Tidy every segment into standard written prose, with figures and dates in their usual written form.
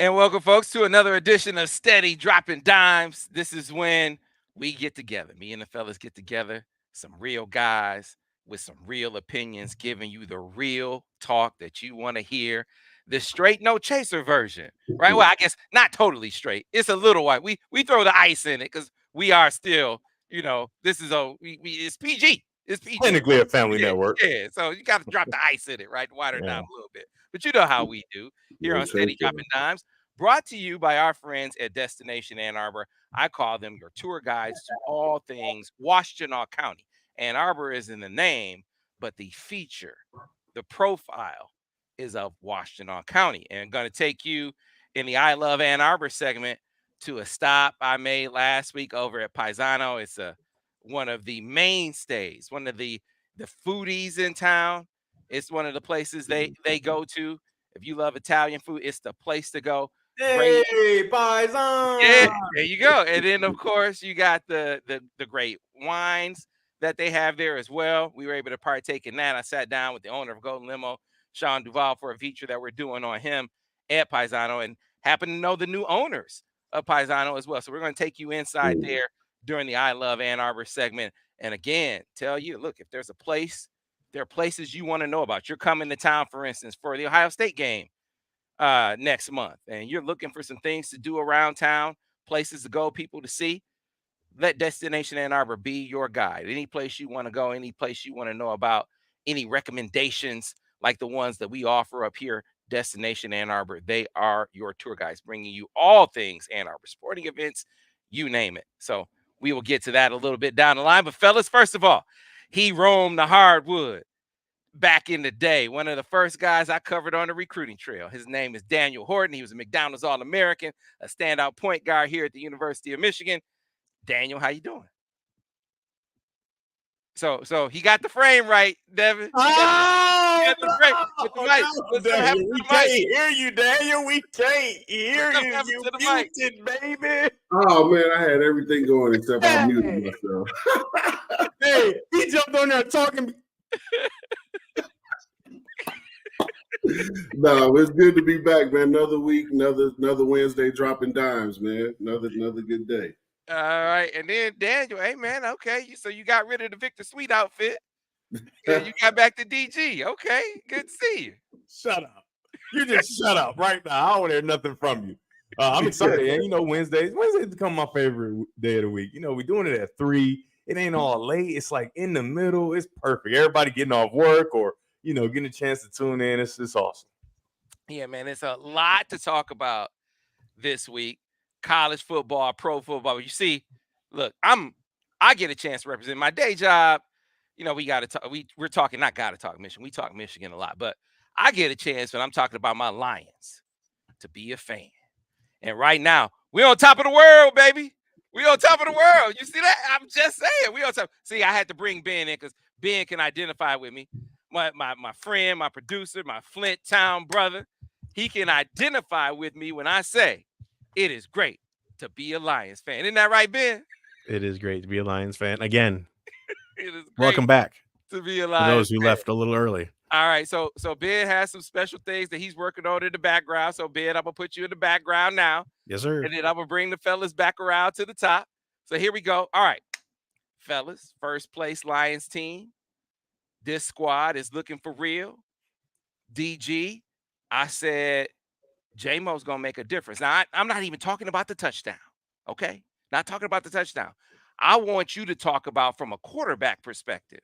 And welcome, folks, to another edition of Steady Dropping Dimes. This is when we get together. Me and the fellas get together, some real guys with some real opinions, giving you the real talk that you want to hear. The straight no chaser version, right? Well, I guess not totally straight. It's a little white. We throw the ice in it because we are still, this is it's PG. It's PG. Technically a family Yeah, network. yeah. So you got to drop the ice in it, right? Water it Yeah. down a little bit. But you know how we do here on Steady Dropping Dimes. Brought to you by our friends at Destination Ann Arbor. I call them your tour guides to all things Washtenaw County. Ann Arbor is in the name, but the feature, the profile is of Washtenaw County. And I'm going to take you in the I Love Ann Arbor segment to a stop I made last week over at Paisano. It's one of the mainstays, one of the foodies in town. It's one of the places they go to. If you love Italian food, it's the place to go. Great. Hey, Paisan! Yeah, there you go. And then of course you got the great wines that they have there as well. We were able to partake in that. I sat down with the owner of Golden Limo, Sean Duval, for a feature that we're doing on him at Paisano, and happen to know the new owners of Paisano as well. So we're going to take you inside there during the I Love Ann Arbor segment. And again, tell you, look, if there's a place, there are places you want to know about. You're coming to town, for instance, for the Ohio State game next month, and you're looking for some things to do around town, places to go, people to see. Let Destination Ann Arbor be your guide. Any place you want to go, any place you want to know about, any recommendations like the ones that we offer up here, Destination Ann Arbor, they are your tour guides, bringing you all things Ann Arbor, sporting events, you name it. So we will get to that a little bit down the line. But fellas, first of all, he roamed the hardwood back in the day. One of the first guys I covered on the recruiting trail. His name is Daniel Horton. He was a McDonald's All-American, a standout point guard here at the University of Michigan. Daniel, how you doing? So he got the frame right, Devin. We can't hear you, Daniel. We can't hear you. You muted, baby. Oh man, I had everything going except I muted myself. Hey, he jumped on there talking. No, it's good to be back, man. Another week, another Wednesday dropping dimes, man. Another good day. All right, and then Daniel, hey man, okay, so you got rid of the Victor Sweet outfit, and you got back to DG. Okay, good to see you. Shut up. You just shut up right now. I don't want to hear nothing from you. I'm excited, and Wednesdays become my favorite day of the week. We're doing it at 3. It ain't all late. It's like in the middle. It's perfect. Everybody getting off work or getting a chance to tune in. It's awesome. Yeah, man, it's a lot to talk about this week. College football, pro football. You see, look, I get a chance to represent my day job. We got to talk. We're talking, not got to talk Michigan. We talk Michigan a lot, but I get a chance when I'm talking about my Lions to be a fan. And right now, we're on top of the world, baby. We on top of the world. You see that? I'm just saying, we on top. See, I had to bring Ben in because Ben can identify with me. My friend, my producer, my Flint Town brother. He can identify with me when I say it is great to be a Lions fan. Isn't that right, Ben? It is great to be a Lions fan. Again, it is great welcome back to be a Lions for those who fan. left a little early. All right, so Ben has some special things that he's working on in the background. So, Ben, I'm going to put you in the background now. Yes, sir. And then I'm going to bring the fellas back around to the top. So, here we go. All right, fellas, first place Lions team. This squad is looking for real. DG, I said J-Mo's going to make a difference. Now, I'm not even talking about the touchdown, okay? Not talking about the touchdown. I want you to talk about from a quarterback perspective.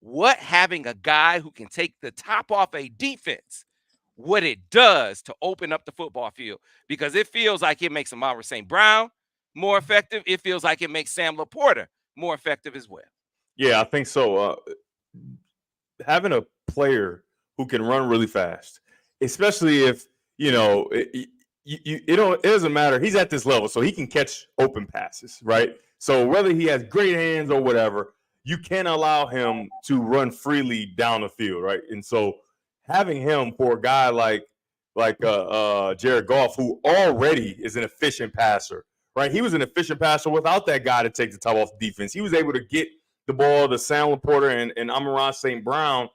What having a guy who can take the top off a defense, what it does to open up the football field. Because it feels like it makes Amara St. Brown more effective. It feels like it makes Sam Laporta more effective as well. Yeah, I think so. Having a player who can run really fast, especially if, it doesn't matter. He's at this level, so he can catch open passes, right? So whether he has great hands or whatever, you can't allow him to run freely down the field, right? And so having him for a guy like Jared Goff, who already is an efficient passer, right? He was an efficient passer without that guy to take the top off the defense. He was able to get the ball to Sam Laporta and Amon-Ra St. Brown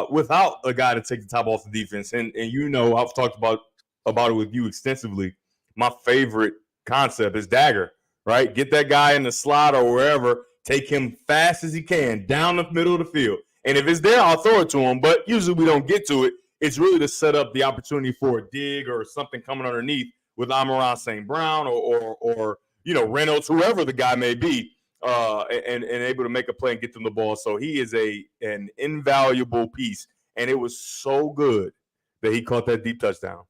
without a guy to take the top off the defense. And I've talked about about it with you extensively. My favorite concept is dagger, right? Get that guy in the slot or wherever, take him fast as he can down the middle of the field. And if it's there, I'll throw it to him. But usually we don't get to it. It's really to set up the opportunity for a dig or something coming underneath with Amon-Ra St. Brown or Reynolds, whoever the guy may be, and able to make a play and get them the ball. So he is an invaluable piece. And it was so good that he caught that deep touchdown,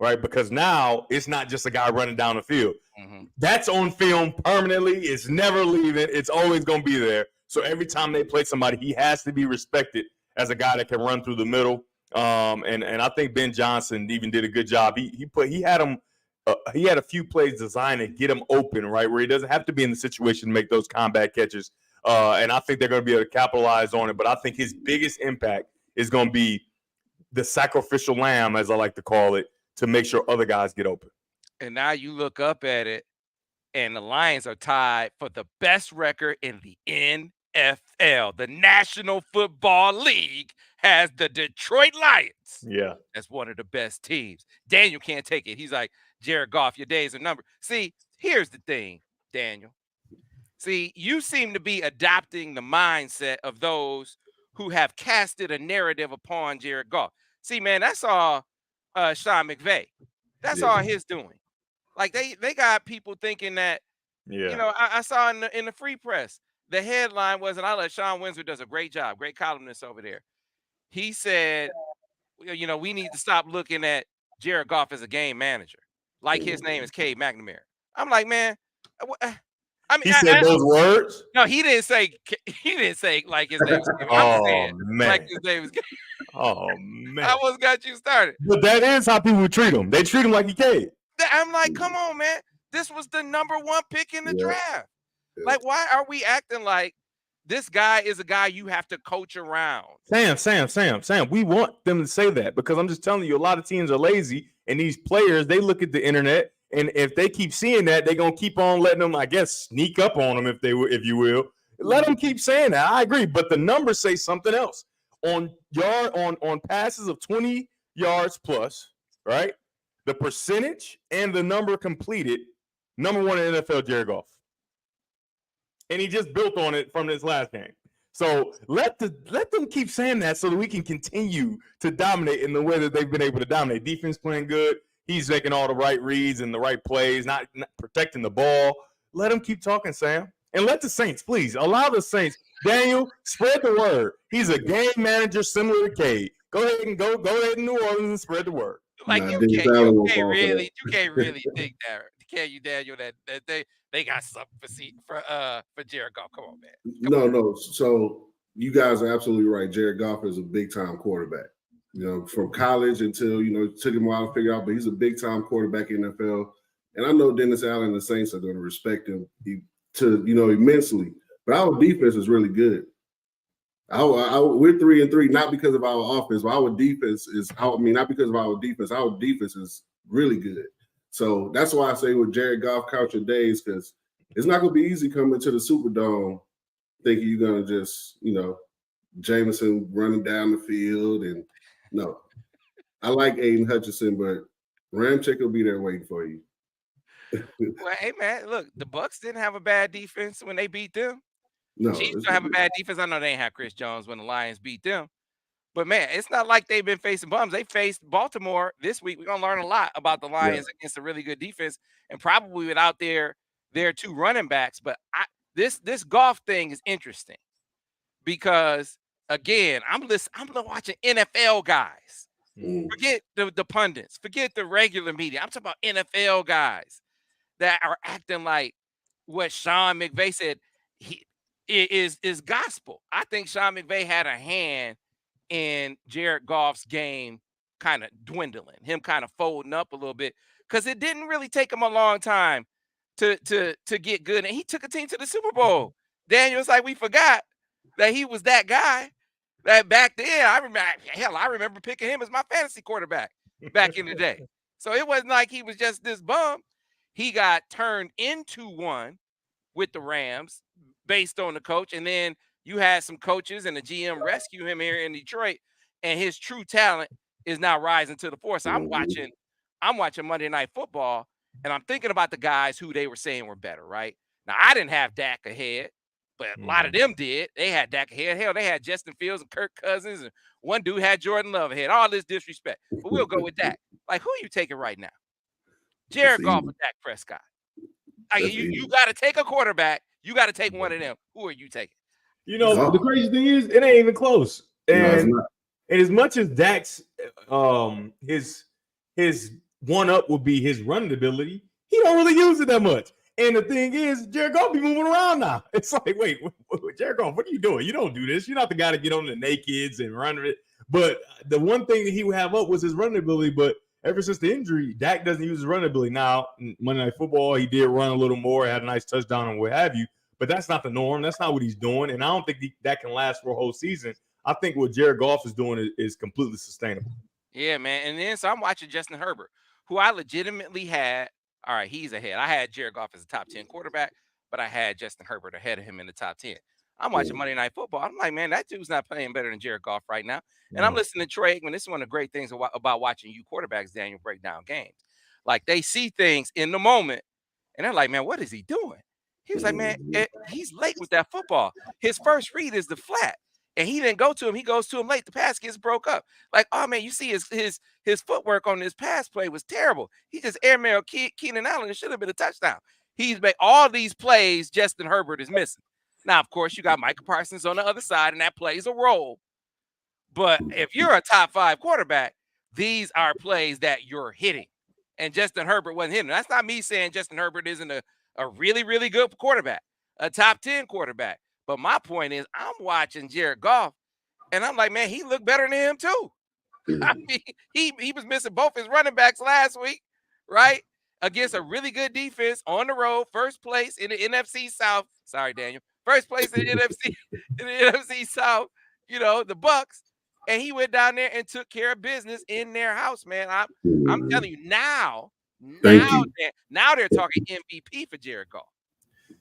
right? Because now it's not just a guy running down the field. Mm-hmm. That's on film permanently. It's never leaving. It's always going to be there. So every time they play somebody, he has to be respected as a guy that can run through the middle. And I think Ben Johnson even did a good job. He had him. He had a few plays designed to get him open, right, where he doesn't have to be in the situation to make those combat catches. And I think they're going to be able to capitalize on it. But I think his biggest impact is going to be the sacrificial lamb, as I like to call it, to make sure other guys get open. And now you look up at it, and the Lions are tied for the best record in the NFL. The National Football League has the Detroit Lions. Yeah. That's one of the best teams. Daniel can't take it. He's like, Jared Goff, your days are numbered. See, here's the thing, Daniel. See, you seem to be adopting the mindset of those who have casted a narrative upon Jared Goff. See, man, that's all Sean McVay. That's all his doing. Like they got people thinking that, I saw in the Free Press, the headline was, and I let Sean Windsor does a great job, great columnist over there. He said, we need to stop looking at Jared Goff as a game manager. Like his name is Cade McNamara. I'm like, man, he said those words. No, he didn't say like his name was Cade. I'm saying man. like his name was Cade. Oh man. I almost got you started. But that is how people treat him. They treat him like he Cade. I'm like, come on, man. This was the number 1 pick in the draft. Yeah. Like, why are we acting like this guy is a guy you have to coach around? Sam, we want them to say that because I'm just telling you, a lot of teams are lazy, and these players, they look at the internet, and if they keep seeing that, they're gonna keep on letting them, I guess, sneak up on them, if you will. Let them keep saying that. I agree, but the numbers say something else. On passes of 20 yards plus, right? The percentage and the number completed, number 1 in NFL, Jared Goff. And he just built on it from this last game. So let them keep saying that so that we can continue to dominate in the way that they've been able to dominate. Defense playing good. He's making all the right reads and the right plays, not protecting the ball. Let him keep talking, Sam. And let the Saints, please, allow the Saints. Daniel, spread the word. He's a game manager similar to Cade. Go ahead in New Orleans and spread the word. Like you can't really think that, can you, Daniel? That they got something for Jared Goff. Come on, man. No. So you guys are absolutely right. Jared Goff is a big time quarterback. From college until it took him a while to figure out, but he's a big time quarterback in the NFL. And I know Dennis Allen and the Saints are going to respect him immensely. But our defense is really good. We're 3-3, not because of our offense, but our defense is. Not because of our defense. Our defense is really good. So that's why I say with Jared Goff, count your days, because it's not going to be easy coming to the Superdome thinking you're going to just, Jameson running down the field. And no, I like Aiden Hutchinson, but Ramchick will be there waiting for you. Well, hey, man, look, the Bucs didn't have a bad defense when they beat them. No, Chiefs don't have a bad defense. I know they ain't have Chris Jones when the Lions beat them. But, man, it's not like they've been facing bums. They faced Baltimore this week. We're going to learn a lot about the Lions against a really good defense and probably without their 2 running backs. But this Goff thing is interesting because, again, I'm watching NFL guys. Forget the pundits. Forget the regular media. I'm talking about NFL guys that are acting like what Sean McVay said is gospel. I think Sean McVay had a hand in Jared Goff's game kind of dwindling, him kind of folding up a little bit, because it didn't really take him a long time to get good. And he took a team to the Super Bowl. Daniel's like, we forgot that he was that guy that back then. I remember picking him as my fantasy quarterback back in the day. So it wasn't like he was just this bum. He got turned into one with the Rams based on the coach. And then you had some coaches and the GM rescue him here in Detroit, and his true talent is now rising to the fore. So I'm I'm watching Monday Night Football, and I'm thinking about the guys who they were saying were better, right? Now, I didn't have Dak ahead, but a lot of them did. They had Dak ahead. Hell, they had Justin Fields and Kirk Cousins, and one dude had Jordan Love ahead. All this disrespect. But we'll go with Dak. Like, who are you taking right now? Jared Goff or Dak Prescott? Like, you got to take a quarterback. You got to take one of them. Who are you taking? You know, the crazy thing is, it ain't even close. And as much as Dak's his one up would be his running ability, he don't really use it that much. And the thing is, Jared Goff be moving around now. It's like, wait, Jared Goff, what are you doing? You don't do this. You're not the guy to get on the nakeds and run it. But the one thing that he would have up was his running ability. But ever since the injury, Dak doesn't use his running ability. Now, Monday Night Football, he did run a little more, had a nice touchdown and what have you. But that's not the norm. That's not what he's doing. And I don't think that can last for a whole season. I think what Jared Goff is doing is completely sustainable. Yeah, man. And then so I'm watching Justin Herbert, who I legitimately had. All right, he's ahead. I had Jared Goff as a top 10 quarterback, but I had Justin Herbert ahead of him in the top 10. I'm watching Monday Night Football. I'm like, man, that dude's not playing better than Jared Goff right now. And I'm listening to Troy Aikman. This is one of the great things about watching you quarterbacks, Daniel, break down games. Like, they see things in the moment, and they're like, man, what is he doing? He was like, man, he's late with that football. His first read is the flat, and he didn't go to him. He goes to him late. The pass gets broke up. Like, oh, man, you see his footwork on this pass play was terrible. He just airmailed Keenan Allen. It should have been a touchdown. He's made all these plays Justin Herbert is missing. Now, of course, you got Micah Parsons on the other side, and that plays a role. But if you're a top 5 quarterback, these are plays that you're hitting. And Justin Herbert wasn't hitting. That's not me saying Justin Herbert isn't a really, really good quarterback, a top 10 quarterback. But my point is, I'm watching Jared Goff, and I'm like, man, he looked better than him too. I mean, he was missing both his running backs last week, right? Against a really good defense on the road, first place in the NFC South. Sorry, Daniel. First place in the NFC South, you know, the Bucks. And he went down there and took care of business in their house, man. I'm telling you, now they're talking MVP for Jared Goff.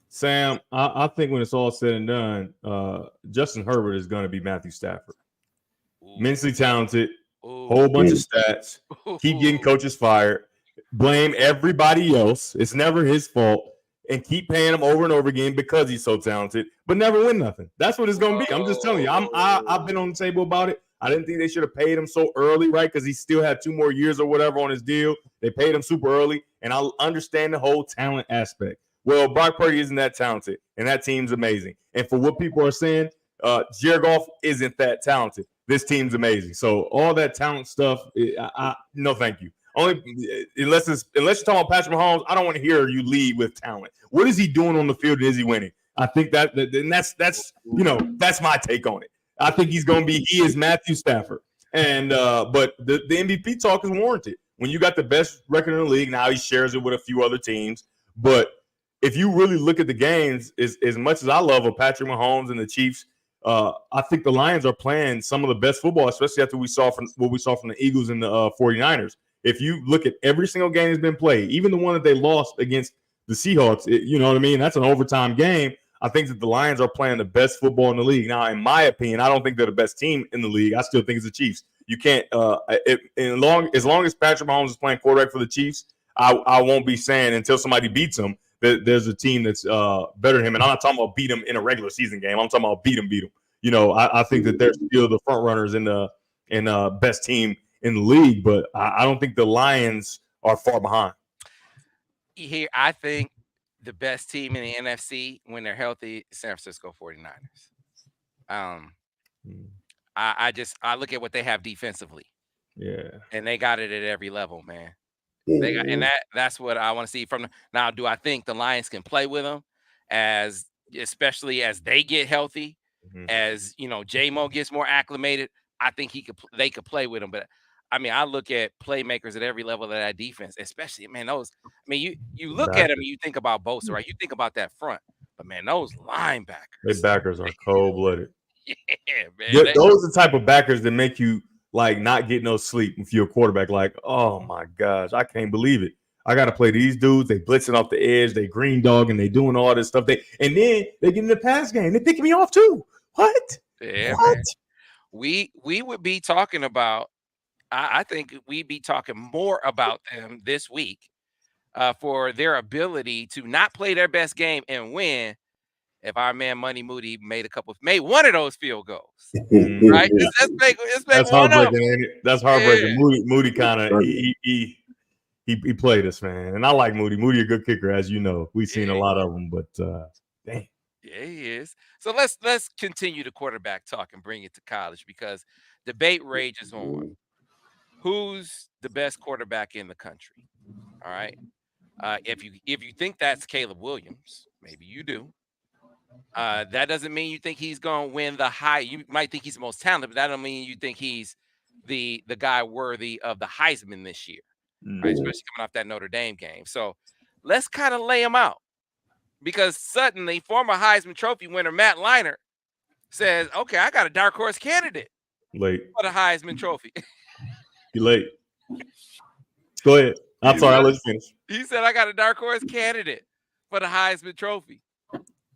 Sam, I think when it's all said and done, Justin Herbert is going to be Matthew Stafford. Immensely talented, whole bunch of stats, keep getting coaches fired, blame everybody else. It's never his fault, and keep paying him over and over again because he's so talented, but never win nothing. That's what it's going to be. I'm just telling you. I've been on the table about it. I didn't think they should have paid him so early, right? Because he still had 2 more years or whatever on his deal. They paid him super early, and I understand the whole talent aspect. Well, Brock Purdy isn't that talented, and that team's amazing. And for what people are saying, Jared Goff isn't that talented. This team's amazing. So all that talent stuff, no, thank you. Only unless you're talking about Patrick Mahomes, I don't want to hear you lead with talent. What is he doing on the field? And is he winning? I think that's my take on it. I think he is Matthew Stafford. And but the MVP talk is warranted. When you got the best record in the league, now he shares it with a few other teams. But if you really look at the games, as much as I love Patrick Mahomes and the Chiefs, I think the Lions are playing some of the best football, especially after what we saw from the Eagles and the 49ers. If you look at every single game that's been played, even the one that they lost against the Seahawks, you know what I memean? That's an overtime game. I think that the Lions are playing the best football in the league. Now, in my opinion, I don't think they're the best team in the league. I still think it's the Chiefs. You can't as long as Patrick Mahomes is playing quarterback for the Chiefs, I won't be saying until somebody beats him that there's a team that's better than him. And I'm not talking about beat him in a regular season game. I'm talking about beat him. You know, I think that they're still the front runners in the best team in the league, but I don't think the Lions are far behind. Here, I think the best team in the NFC when they're healthy is San Francisco 49ers. I look at what they have defensively. Yeah. And they got it at every level, man. They got, and that's what I want to see from them. Now, do I think the Lions can play with them especially as they get healthy, as you know, J-Mo gets more acclimated? I think they could play with them, but I mean, I look at playmakers at every level of that defense, especially, man, those. I mean, you look at them and you think about Bosa, right? You think about that front, but man, those linebackers. Those backers are cold-blooded. Yeah, man. Those are the type of backers that make you like not get no sleep if you're a quarterback. Like, oh my gosh, I can't believe it. I got to play these dudes. They blitzing off the edge. They green dog and they doing all this stuff. And then they get in the pass game. They picking me off too. What? Yeah, what? Man. We would be talking about I think we'd be talking more about them this week for their ability to not play their best game and win. If our man Money Moody made one of those field goals, right? Let's make That's one of them. heartbreaking, ain't it? That's heartbreaking. Yeah. Moody kind of he played us, man, and I like Moody. Moody a good kicker, as you know. We've seen a lot of them, but dang. Yeah, he is. So let's continue the quarterback talk and bring it to college because debate rages on. Who's the best quarterback in the country? All right. If you think that's Caleb Williams, maybe you do. That doesn't mean you think he's going to win the high. You might think he's the most talented, but that don't mean you think he's the guy worthy of the Heisman this year, right? Especially coming off that Notre Dame game. So let's kind of lay him out because suddenly former Heisman Trophy winner Matt Leinart says, "Okay, I got a dark horse candidate Late for the Heisman Trophy." You late. Go ahead. I'm sorry. I'll let you finish. He said, "I got a dark horse candidate for the Heisman Trophy."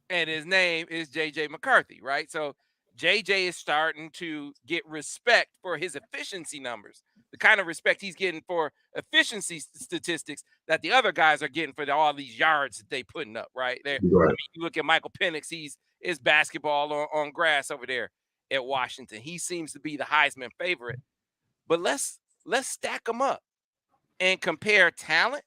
And his name is JJ McCarthy, right? So JJ is starting to get respect for his efficiency numbers, the kind of respect he's getting for efficiency statistics that the other guys are getting for all these yards that they putting up, right? There, Right. I mean, you look at Michael Penix, is basketball on grass over there at Washington. He seems to be the Heisman favorite. But let's stack them up and compare talent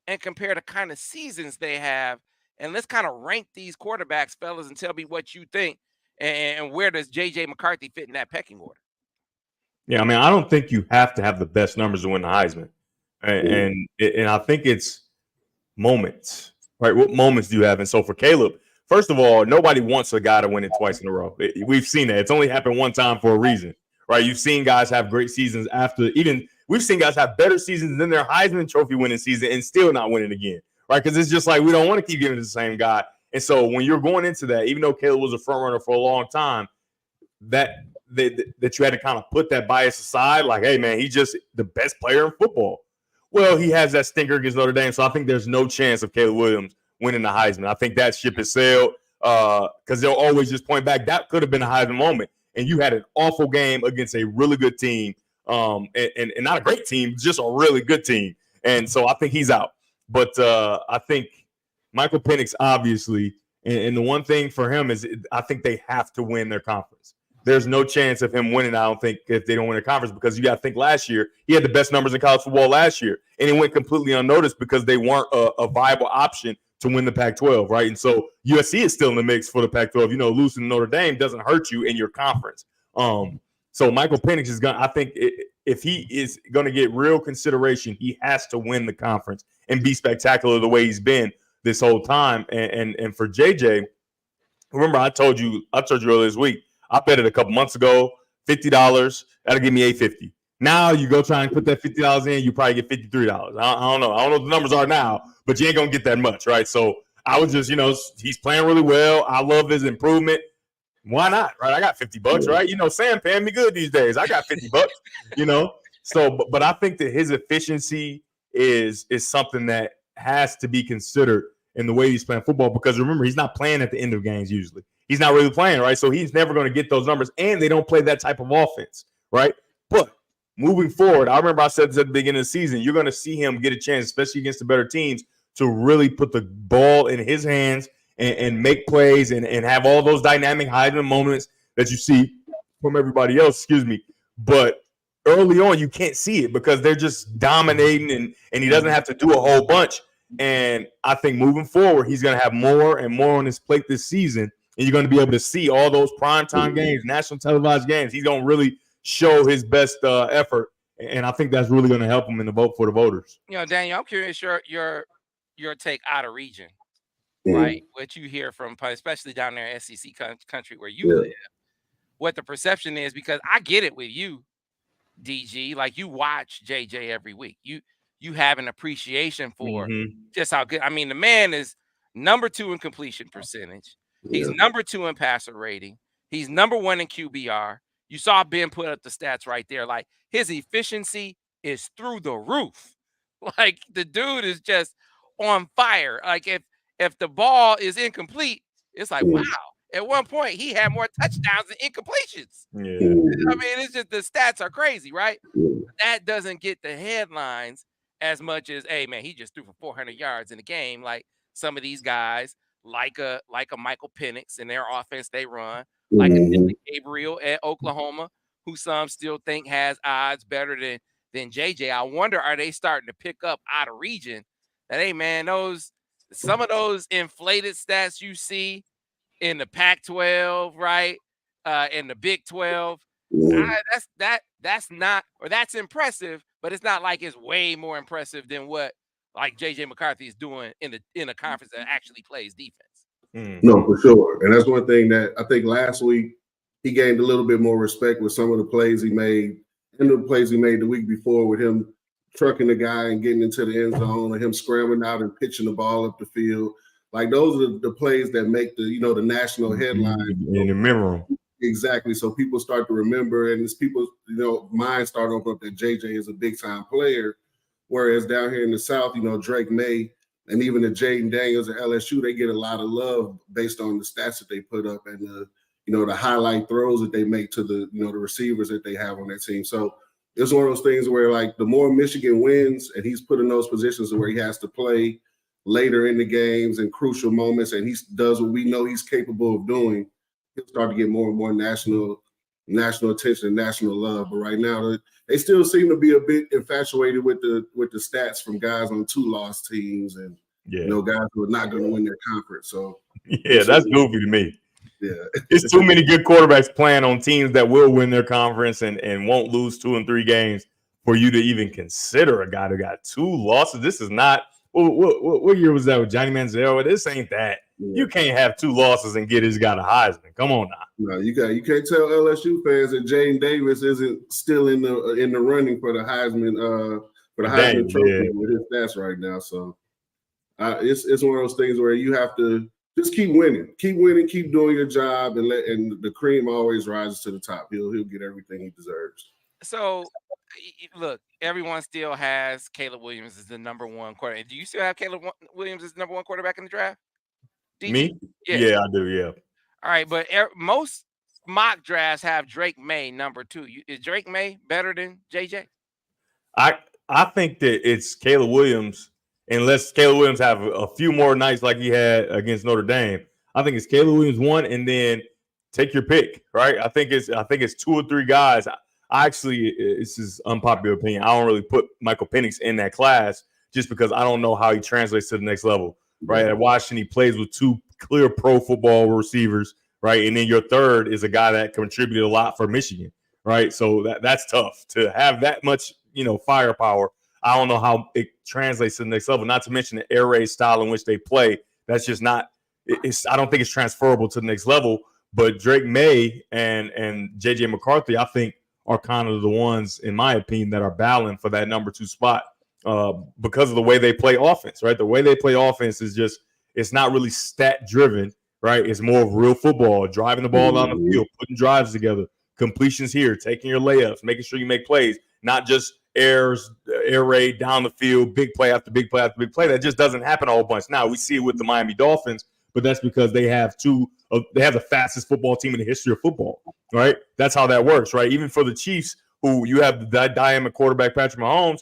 and compare the kind of seasons they have. And let's kind of rank these quarterbacks, fellas, and tell me what you think. And where does JJ McCarthy fit in that pecking order? Yeah, I mean, I don't think you have to have the best numbers to win the Heisman, and I think it's moments, right? What moments do you have? And so for Caleb, first of all, nobody wants a guy to win it twice in a row. We've seen that. It's only happened one time for a reason, right? You've seen guys have great seasons after we've seen guys have better seasons than their Heisman Trophy winning season and still not winning again, right? Because it's just like we don't want to keep giving it to the same guy. And so when you're going into that, even though Caleb was a front runner for a long time, that you had to kind of put that bias aside, like, hey, man, he's just the best player in football. Well, he has that stinker against Notre Dame, so I think there's no chance of Caleb Williams winning the Heisman. I think that ship has sailed because they'll always just point back. That could have been a Heisman moment, and you had an awful game against a really good team, and not a great team, just a really good team. And so I think he's out. But I think Michael Penix, obviously, and the one thing for him is I think they have to win their conference. There's no chance of him winning, I don't think, if they don't win a conference, because you got to think last year, he had the best numbers in college football last year, and it went completely unnoticed because they weren't a viable option to win the Pac-12, right? And so USC is still in the mix for the Pac-12. You know, losing Notre Dame doesn't hurt you in your conference. So Michael Penix is going to, I think if he is going to get real consideration, he has to win the conference and be spectacular the way he's been this whole time. And for JJ, remember I told you earlier this week, I bet it a couple months ago, $50. That'll give me $850. Now you go try and put that $50 in, you probably get $53. I don't know. I don't know what the numbers are now, but you ain't gonna get that much, right? So I was just, he's playing really well. I love his improvement. Why not, right? I got $50, right? Sam paying me good these days. I got $50, So, but I think that his efficiency is something that has to be considered in the way he's playing football, because remember, he's not playing at the end of games usually. He's not really playing, right? So he's never going to get those numbers, and they don't play that type of offense, right? But moving forward, I remember I said this at the beginning of the season, you're going to see him get a chance, especially against the better teams, to really put the ball in his hands and make plays and have all those dynamic Heisman moments that you see from everybody else, But early on, you can't see it because they're just dominating and he doesn't have to do a whole bunch. And I think moving forward, he's going to have more and more on his plate this season. And you're going to be able to see all those primetime games, national televised games. He's going to really show his best effort. And I think that's really going to help him in the vote for the voters. Daniel, I'm curious your take out of region, right? What you hear from, especially down there in SEC country where you live, what the perception is, because I get it with you, DG. Like, you watch JJ every week. You have an appreciation for just how good. I mean, the man is number 2 in completion percentage. He's number 2 in passer rating. He's number 1 in QBR. You saw Ben put up the stats right there. Like, his efficiency is through the roof. Like, the dude is just on fire. Like, if the ball is incomplete, it's like, wow. At one point, he had more touchdowns than incompletions. Yeah. I mean, it's just the stats are crazy, right? That doesn't get the headlines as much as, hey, man, he just threw for 400 yards in the game. Like some of these guys, like a Michael Penix in their offense they run, like a Dylan Gabriel at Oklahoma, who some still think has odds better than JJ. I wonder, are they starting to pick up out of region that, hey, man, some of those inflated stats you see in the Pac-12, right? In the Big 12. That's impressive, but it's not like it's way more impressive than what like JJ McCarthy is doing in a conference that actually plays defense. No, for sure. And that's one thing that I think last week he gained a little bit more respect with some of the plays he made and the plays he made the week before with him trucking the guy and getting into the end zone and him scrambling out and pitching the ball up the field. Like those are the plays that make the national headlines in the memory. Exactly. So people start to remember, and it's people, minds start to open up that JJ is a big time player. Whereas down here in the South, Drake May and even the Jaden Daniels at LSU, they get a lot of love based on the stats that they put up and the highlight throws that they make to the the receivers that they have on their team. So it's one of those things where like the more Michigan wins and he's put in those positions where he has to play later in the games and crucial moments, and he does what we know he's capable of doing, he'll start to get more and more national attention and national love. But right now, they still seem to be a bit infatuated with the stats from guys on 2-loss teams and guys who are not going to win their conference. So that's goofy to me. Yeah, it's too many good quarterbacks playing on teams that will win their conference and won't lose 2 and 3 games for you to even consider a guy who got 2 losses. This is not. What year was that with Johnny Manziel? This ain't that. Yeah. You can't have 2 losses and get his guy a Heisman. Come on now. No, you can't tell LSU fans that Jaden Davis isn't still in the running for the Heisman trophy with his stats right now. So it's one of those things where you have to just keep winning, keep doing your job, and the cream always rises to the top. He'll get everything he deserves. So look, everyone still has Caleb Williams as the number 1 quarterback. Do you still have Caleb Williams as the number 1 quarterback in the draft? Me? Yeah, I do. Yeah. All right, but most mock drafts have Drake May number 2. Is Drake May better than JJ? I think that it's Caleb Williams, unless Caleb Williams have a few more nights like he had against Notre Dame. I think it's Caleb Williams 1, and then take your pick, right? I think it's 2 or 3 guys. Actually, this is unpopular opinion. I don't really put Michael Penix in that class just because I don't know how he translates to the next level, right? At Washington, he plays with 2 clear pro football receivers, right? And then your third is a guy that contributed a lot for Michigan, right? So that's tough to have that much, firepower. I don't know how it translates to the next level, not to mention the air raid style in which they play. That's just not – I don't think it's transferable to the next level. But Drake May and JJ McCarthy, I think, are kind of the ones, in my opinion, that are battling for that number 2 spot because of the way they play offense, right? The way they play offense is just, it's not really stat driven, right? It's more of real football, driving the ball down the field, putting drives together, completions here, taking your layups, making sure you make plays, not just air raid down the field, big play after big play after big play. That just doesn't happen a whole bunch. Now we see it with the Miami Dolphins, but that's because they have the fastest football team in the history of football, right? That's how that works, right? Even for the Chiefs, who you have the dynamic quarterback Patrick Mahomes,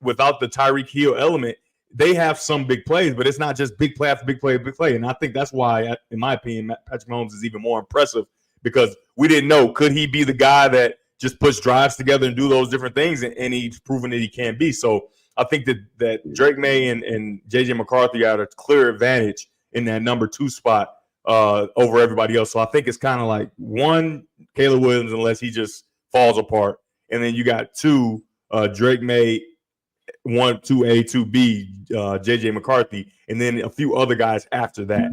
without the Tyreek Hill element, they have some big plays, but it's not just big play after big play, big play. And I think that's why, in my opinion, Patrick Mahomes is even more impressive, because we didn't know, could he be the guy that just puts drives together and do those different things, and he's proven that he can be. So I think that Drake May and JJ McCarthy are at a clear advantage in that number 2 spot over everybody else. So I think it's kind of like 1, Caleb Williams, unless he just falls apart. And then you got 2, Drake May, 1, 2A, 2B, JJ McCarthy, and then a few other guys after that.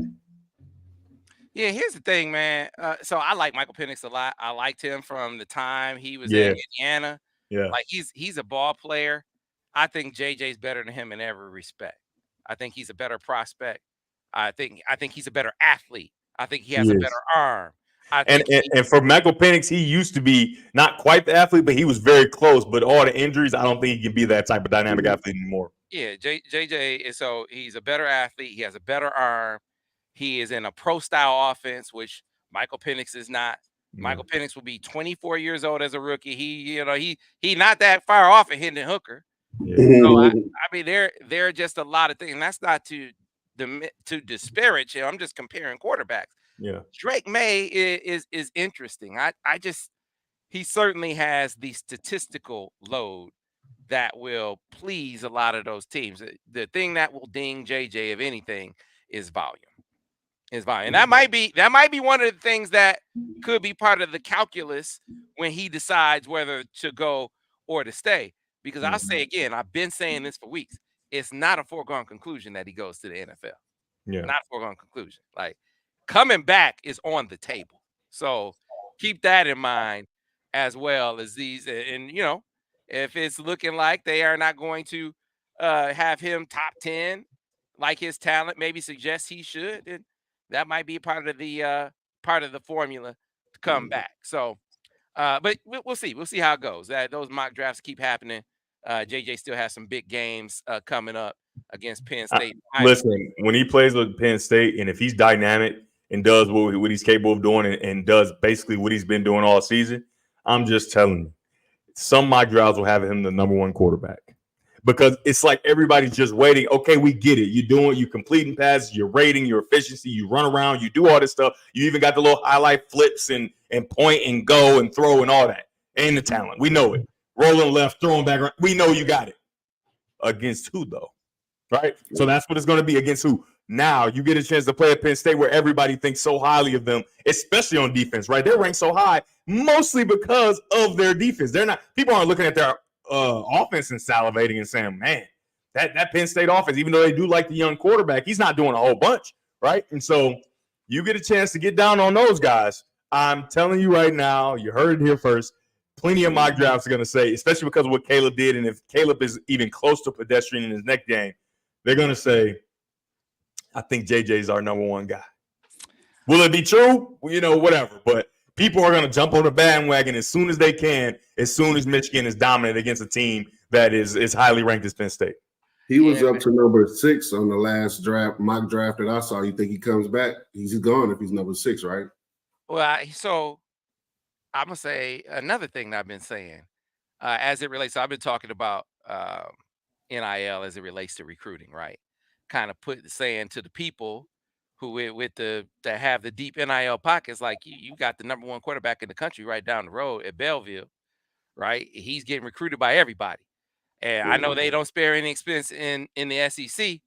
Yeah, here's the thing, man. So I like Michael Penix a lot. I liked him from the time he was in Indiana. Yeah. Like he's a ball player. I think JJ's better than him in every respect. I think he's a better prospect. I think he's a better athlete. I think he has a better arm. And for Michael Penix, he used to be not quite the athlete, but he was very close. But all the injuries, I don't think he can be that type of dynamic athlete anymore. Yeah, JJ is, so he's a better athlete. He has a better arm. He is in a pro-style offense, which Michael Penix is not. Michael Penix will be 24 years old as a rookie. He not that far off of Hendon Hooker. Yeah. So I mean, there are just a lot of things, and that's not to disparage him. I'm just comparing quarterbacks. Yeah. Drake May is interesting. He certainly has the statistical load that will please a lot of those teams. The thing that will ding JJ, if anything, is volume. And that might be one of the things that could be part of the calculus when he decides whether to go or to stay. Because I'll say again, I've been saying this for weeks. It's not a foregone conclusion that he goes to the NFL. Yeah. Not a foregone conclusion. Like, coming back is on the table. So keep that in mind as well as these. And if it's looking like they are not going to have him top 10, like his talent maybe suggests he should, then that might be part of the formula to come back. So, but we'll see. We'll see how it goes. Those mock drafts keep happening. JJ still has some big games coming up against Penn State. Listen, when he plays with Penn State, and if he's dynamic and does what he's capable of doing and does basically what he's been doing all season, I'm just telling you, some mock drafts will have him the number one quarterback. Because it's like everybody's just waiting. Okay, we get it. You're completing passes, you're rating, your efficiency, you run around, you do all this stuff. You even got the little highlight flips and point and go and throw and all that. And the talent. We know it. Rolling left, throwing back. We know you got it. Against who, though? Right? So that's what it's going to be. Against who? Now you get a chance to play at Penn State where everybody thinks so highly of them, especially on defense, right? They're ranked so high mostly because of their defense. People aren't looking at their offense and salivating and saying, man, that Penn State offense, even though they do like the young quarterback, he's not doing a whole bunch, right? And so you get a chance to get down on those guys. I'm telling you right now, you heard it here first, plenty of mock drafts are going to say, especially because of what Caleb did, and if Caleb is even close to pedestrian in his next game, they're going to say, I think JJ's our number one guy. Will it be true? Whatever, but people are going to jump on the bandwagon as soon as they can, as soon as Michigan is dominant against a team that is highly ranked as Penn State. He was up to number 6 on the last mock draft that I saw. You think he comes back? He's gone if he's number 6, right? Well, so I'm going to say another thing that I've been saying as it relates. So I've been talking about NIL as it relates to recruiting, right? Kind of saying to the people who that have the deep NIL pockets, like you got the number one quarterback in the country right down the road at Belleville, right? He's getting recruited by everybody. And I know they don't spare any expense in the SEC.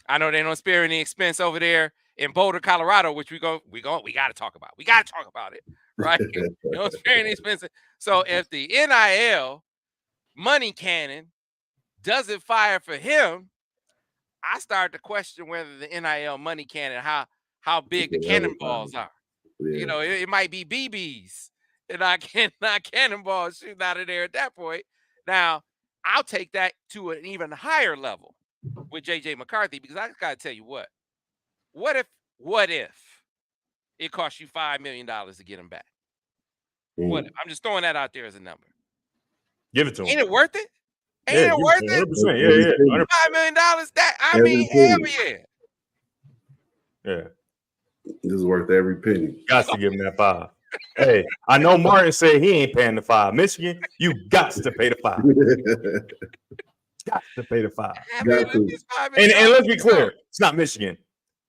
I know they don't spare any expense over there in Boulder, Colorado, which we got to talk about. We got to talk about it, right? They don't spare any expense. So if the NIL money cannon doesn't fire for him, I start to question whether the NIL money cannon, how big the cannonballs are. Yeah. It might be BBs and not cannonballs shooting out of there at that point. Now, I'll take that to an even higher level with JJ McCarthy, because I got to tell you what if it costs you $5 million to get him back? What if? I'm just throwing that out there as a number. Give it to him. Ain't it worth it? Ain't it worth it? 100%. Yeah. $5 million. Hell yeah. Yeah. This is worth every penny. Got to give him that 5. Hey, I know Martin said he ain't paying the 5. Michigan, you got to pay the 5. Got to pay the 5. And let's be clear, it's not Michigan.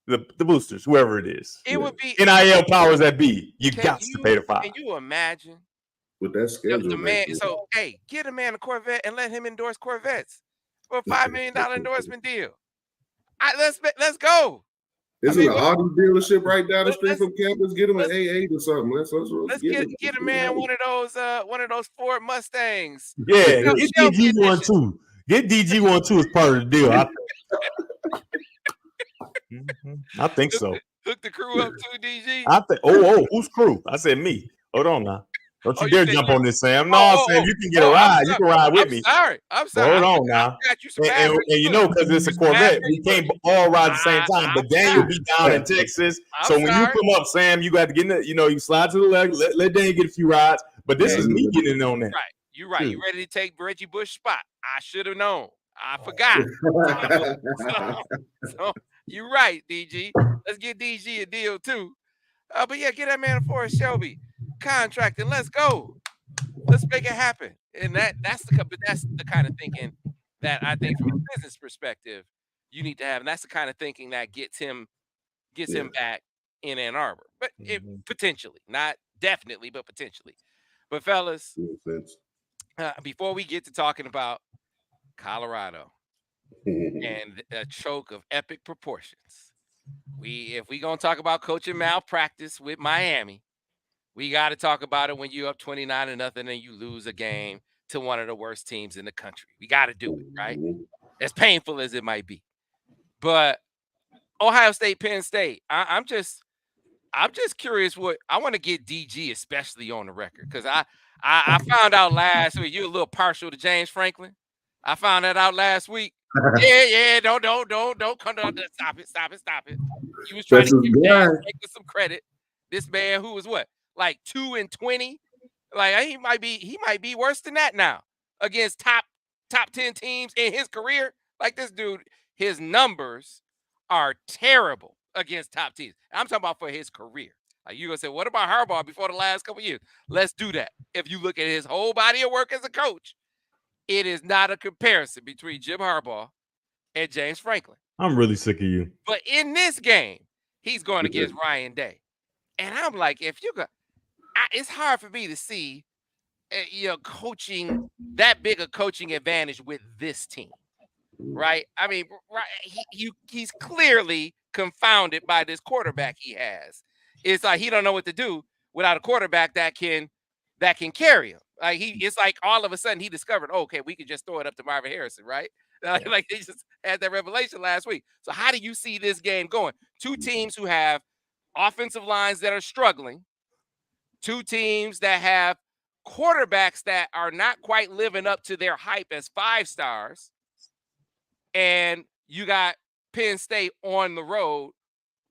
The boosters, whoever it is. It would be NIL powers that be. You got to pay the 5. Can you imagine? With that schedule, The man, so hey, get a man a Corvette and let him endorse Corvettes for a $5 million endorsement deal. Let's go. Isn't an Audi dealership right down the street from campus? Get him an A8 or something. Let's get a man one of those Ford Mustangs. Yeah, get DG one too. Get DG one too as part of the deal. I think so. Hook the crew up too, DG. I think. Who's crew? I said me. Hold on now. Don't you dare jump on this, Sam. No, Sam, you can get a ride. You can ride with me. I'm sorry. Hold on now. And because it's a Corvette, we can't all ride at the same time. But Daniel be down in Texas. So when you come up, Sam, you got to get in the, you slide to the left, let Daniel get a few rides. But this is me getting in on that. Right. You're right. You ready to take Reggie Bush's spot? I should have known. I forgot. So you're right, DG. Let's get DG a deal too. But yeah, get that man a Forrest Shelby contract and let's go. Let's make it happen. And that's the kind of thinking that I think from a business perspective you need to have. And that's the kind of thinking that gets him back in Ann Arbor. But potentially, not definitely, but potentially. But fellas, before we get to talking about Colorado and a choke of epic proportions, if we gonna talk about coaching malpractice with Miami, we got to talk about it when you're up 29-0 and you lose a game to one of the worst teams in the country. We got to do it, right? As painful as it might be. But Ohio State, Penn State, I'm just curious what I want to get DG especially on the record, because I found out last week you're a little partial to James Franklin. I found that out last week. Don't come down. Stop it. He was trying to give James Franklin some credit. This man who was what, like 2-20, like he might be worse than that now against top 10 teams in his career. Like this dude, his numbers are terrible against top teams. I'm talking about for his career. Like you're gonna say, what about Harbaugh before the last couple of years? Let's do that. If you look at his whole body of work as a coach, it is not a comparison between Jim Harbaugh and James Franklin. I'm really sick of you. But in this game, he's going against Ryan Day. And I'm like, if you got, it's hard for me to see, coaching that big a coaching advantage with this team, right? I mean, he's clearly confounded by this quarterback he has. It's like he don't know what to do without a quarterback that can carry him. Like it's like all of a sudden he discovered, okay, we could just throw it up to Marvin Harrison, right? Like they just had that revelation last week. So how do you see this game going? Two teams who have offensive lines that are struggling, two teams that have quarterbacks that are not quite living up to their hype as 5 stars, and you got Penn State on the road.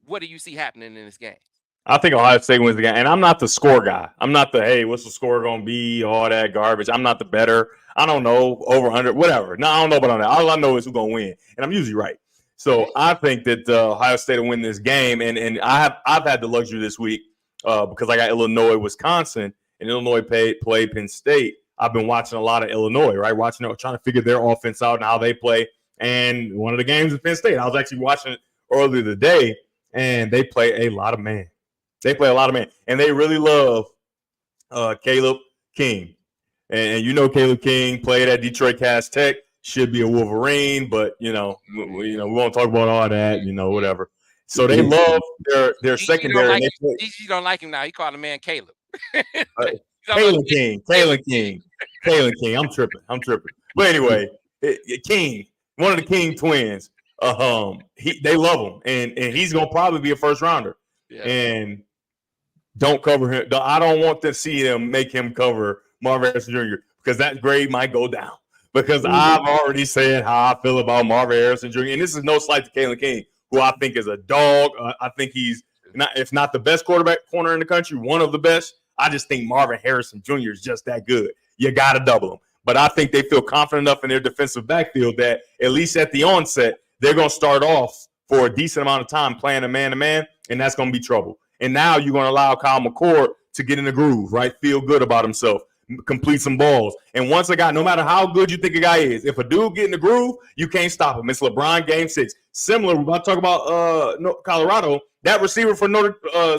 What do you see happening in this game? I think Ohio State wins the game, and I'm not the score guy. I'm not the, hey, what's the score going to be, all that garbage. I'm not the better. I don't know, over, under, whatever. No, I don't know about all that. All I know is who's going to win, and I'm usually right. So I think that Ohio State will win this game, and I've had the luxury this week because I got Illinois, Wisconsin, and Illinois played Penn State. I've been watching a lot of Illinois, right? Trying to figure their offense out and how they play. And one of the games is Penn State. I was actually watching it earlier today, and they play a lot of man. And they really love Caleb King. And Caleb King played at Detroit Cast Tech, should be a Wolverine, but we won't talk about all that, whatever. So they love their secondary. You don't like him now. He called the man Caleb. Caleb King. I'm tripping. But anyway, King, one of the King twins. They love him, and he's gonna probably be a first rounder. Yeah. And don't cover him. I don't want to see them make him cover Marvin Harrison Jr. because that grade might go down. Because I've already said how I feel about Marvin Harrison Jr. And this is no slight to Caleb King, who I think is a dog. I think he's if not the best quarterback corner in the country, one of the best. I just think Marvin Harrison Jr. is just that good. You got to double him. But I think they feel confident enough in their defensive backfield that at least at the onset, they're going to start off for a decent amount of time playing a man-to-man, and that's going to be trouble. And now you're going to allow Kyle McCord to get in the groove, right? Feel good about himself, complete some balls. And once a guy, no matter how good you think a guy is, if a dude get in the groove, you can't stop him. It's LeBron Game 6. Similar, we're about to talk about Colorado. That receiver for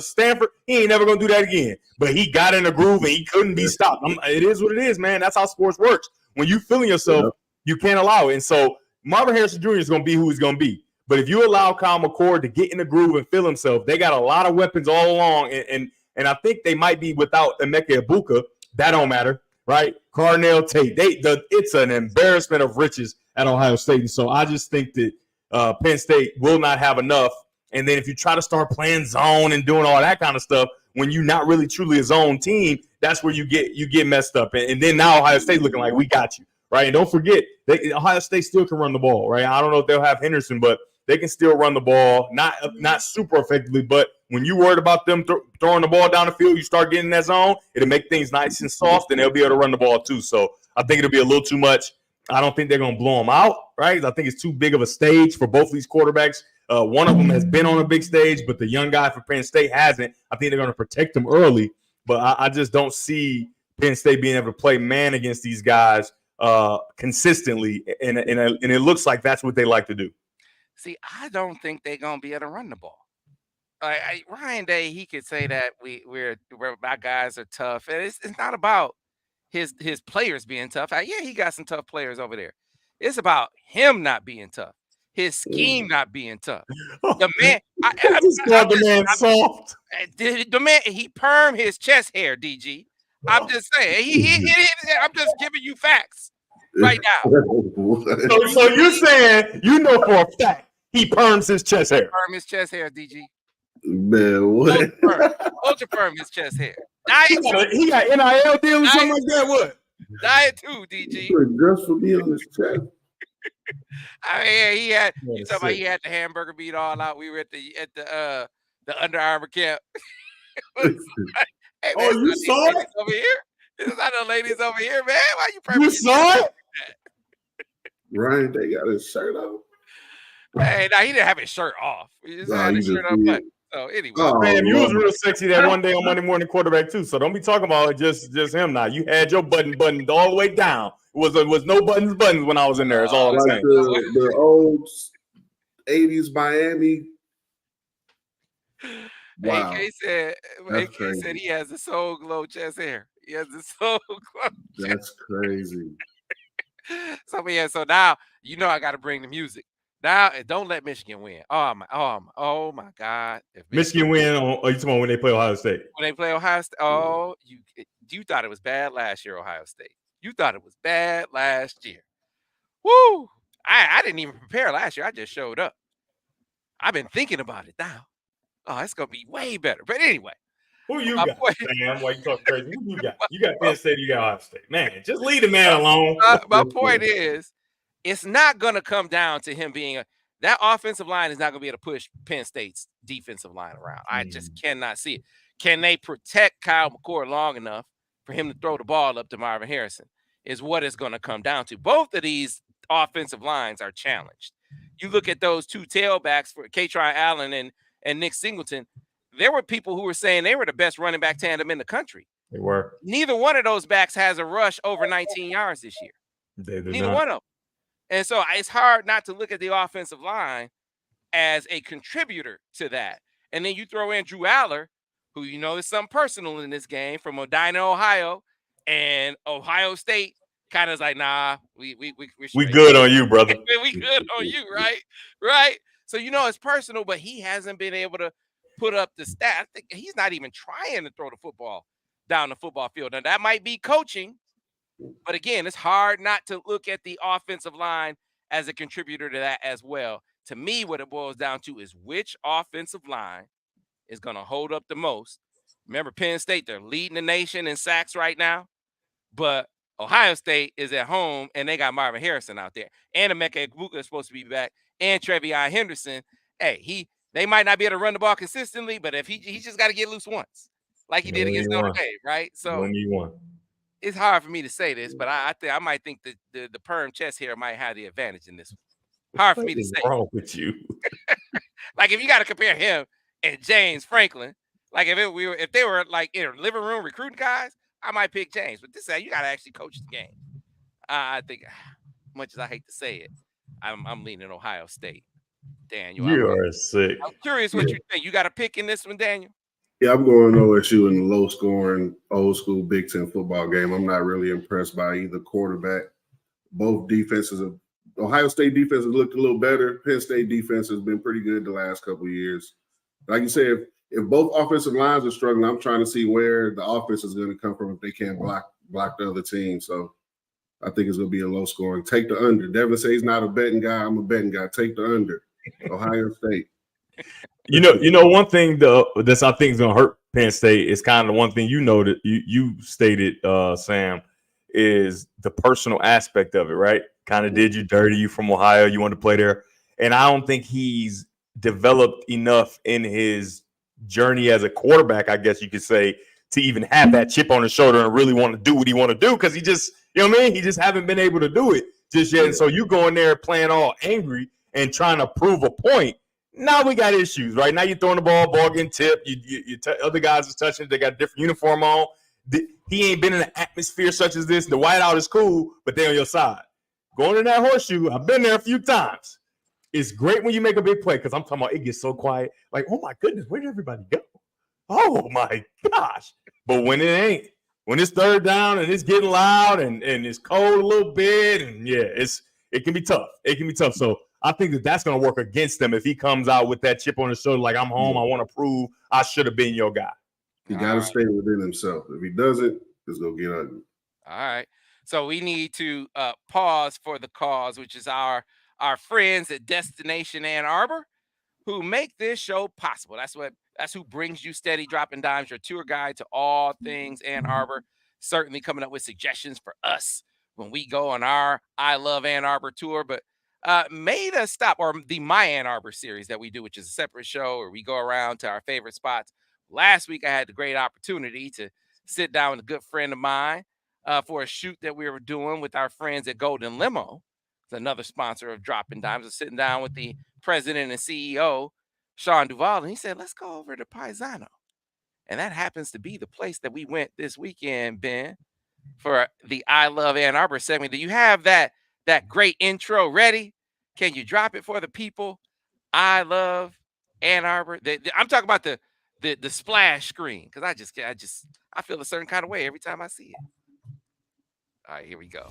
Stanford, he ain't never going to do that again. But he got in the groove, and he couldn't be stopped. It is what it is, man. That's how sports works. When you feeling yourself, you can't allow it. And so Marvin Harrison Jr. is going to be who he's going to be. But if you allow Kyle McCord to get in the groove and feel himself, they got a lot of weapons all along. And I think they might be without Emeka Egbuka. That don't matter, right? Carnell Tate. It's an embarrassment of riches at Ohio State. And so I just think that Penn State will not have enough. And then if you try to start playing zone and doing all that kind of stuff, when you're not really truly a zone team, that's where you get messed up. And then now Ohio State looking like we got you, right? And don't forget, Ohio State still can run the ball, right? I don't know if they'll have Henderson, but they can still run the ball, not super effectively. But when you're worried about them throwing the ball down the field, you start getting in that zone, it'll make things nice and soft, and they'll be able to run the ball too. So I think it'll be a little too much. I don't think they're going to blow them out, right? I think it's too big of a stage for both of these quarterbacks One of them has been on a big stage, but the young guy for Penn State hasn't. I think they're going to protect him early, but I just don't see Penn State being able to play man against these guys consistently, and it looks like that's what they like to do. See, I don't think they're gonna be able to run the ball. Ryan Day, he could say that we're my guys are tough, and it's not about his players being tough. Yeah, he got some tough players over there. It's about him not being tough, his scheme not being tough. The man, the man soft. The man, he perm his chest hair. DG, I'm just saying. I'm just giving you facts right now. So you're saying you know for a fact he perms his chest hair? Perm his chest hair, DG. Man, what? Ultra perm his chest hair. He got NIL deal or something like that. What? Diet too, DG. Just for me on his chest. I mean, he had. You talking about he had the hamburger meat all out. We were at the Under Armour camp. Hey, man, you saw it over here? This is not the ladies over here, man. Why you? You saw it? Ryan, they got his shirt on. Hey, nah, he didn't have his shirt off. He just had his shirt on. So anyway, man, you was real sexy that one day on Monday Morning Quarterback too. So don't be talking about just him now. You had your button all the way down. It was no buttons when I was in there. It's all I'm saying. The old 80s Miami. Wow. AK said he has the Soul Glow chest hair. He has the Soul Glow. That's crazy. So now you know I got to bring the music. Now, don't let Michigan win. Oh my God! If Michigan win, are you talking about when they play Ohio State? When they play Ohio State, you thought it was bad last year, Ohio State. You thought it was bad last year. Woo! I didn't even prepare last year. I just showed up. I've been thinking about it now. Oh, it's gonna be way better. But anyway, who you got, Sam? Why you talking crazy? Who you got? You got Penn State. You got Ohio State. Man, just leave the man alone. My point is, it's not going to come down to him being that offensive line is not going to be able to push Penn State's defensive line around. I just cannot see it. Can they protect Kyle McCord long enough for him to throw the ball up to Marvin Harrison is what it's going to come down to. Both of these offensive lines are challenged. You look at those two tailbacks for Katron Allen and Nick Singleton. There were people who were saying they were the best running back tandem in the country. They were. Neither one of those backs has a rush over 19 yards this year. Neither one of them. And so it's hard not to look at the offensive line as a contributor to that. And then you throw in Drew Aller, who you know is something personal in this game from Medina, Ohio, and Ohio State kind of is like, nah, we good on you, brother. We good on you, right? So you know it's personal, but he hasn't been able to put up the stat. He's not even trying to throw the football down the football field. Now that might be coaching. But again, it's hard not to look at the offensive line as a contributor to that as well. To me, what it boils down to is which offensive line is going to hold up the most. Remember, Penn State, they're leading the nation in sacks right now. But Ohio State is at home, and they got Marvin Harrison out there. And Emeka Egbuka is supposed to be back. And Trevion Henderson. Hey, they might not be able to run the ball consistently, but if he just got to get loose once, like he did against Notre Dame, right? So it's hard for me to say this, but I might think that the perm chest hair might have the advantage in this one. Hard for me to say. What's wrong with you? Like if you got to compare him and James Franklin, like if they were like in a living room recruiting guys, I might pick James. But you got to actually coach the game. I think, much as I hate to say it, I'm leaning Ohio State. Daniel, you are sick. I'm curious what you think. You got a pick in this one, Daniel? Yeah, I'm going OSU in the low-scoring, old-school Big Ten football game. I'm not really impressed by either quarterback. Both defenses Ohio State defense has looked a little better. Penn State defense has been pretty good the last couple of years. Like you said, if both offensive lines are struggling, I'm trying to see where the offense is going to come from if they can't block the other team. So I think it's going to be a low scoring. Take the under. Devin says he's not a betting guy. I'm a betting guy. Take the under. Ohio State. You know, one thing that's I think is going to hurt Penn State is kind of the one thing that you stated, Sam, is the personal aspect of it, right? Kind of did you dirty. You from Ohio. You want to play there. And I don't think he's developed enough in his journey as a quarterback, I guess you could say, to even have that chip on his shoulder and really want to do what he want to do, because he just, you know what I mean? He just haven't been able to do it just yet. And so you go in there playing all angry and trying to prove a point. Now we got issues, right? Now you're throwing the ball getting tipped. Other guys is touching it. They got a different uniform on. He ain't been in an atmosphere such as this. The whiteout is cool, but they're on your side. Going in that horseshoe, I've been there a few times. It's great when you make a big play because I'm talking about it gets so quiet. Like, oh my goodness, where did everybody go? Oh my gosh. But when it ain't, when it's third down and it's getting loud and it's cold a little bit, and it can be tough. It can be tough. So I think that's going to work against them if he comes out with that chip on his shoulder, like I'm home. I want to prove I should have been your guy. He got to stay within himself. If he doesn't, it's going to get ugly. All right. So we need to pause for the cause, which is our friends at Destination Ann Arbor, who make this show possible. That's who brings you Steady Dropping Dimes, your tour guide to all things Ann Arbor. Certainly coming up with suggestions for us when we go on our I Love Ann Arbor tour, but made us stop, or the My Ann Arbor series that we do, which is a separate show where we go around to our favorite spots. Last week, I had the great opportunity to sit down with a good friend of mine for a shoot that we were doing with our friends at Golden Limo. It's another sponsor of Droppin' Dimes. I was sitting down with the president and CEO, Sean Duvall, and he said, let's go over to Paisano. And that happens to be the place that we went this weekend, Ben, for the I Love Ann Arbor segment. Do you have that great intro ready? Can you drop it for the people? I love Ann Arbor. I'm talking about the splash screen, because I feel a certain kind of way every time I see it. All right, here we go.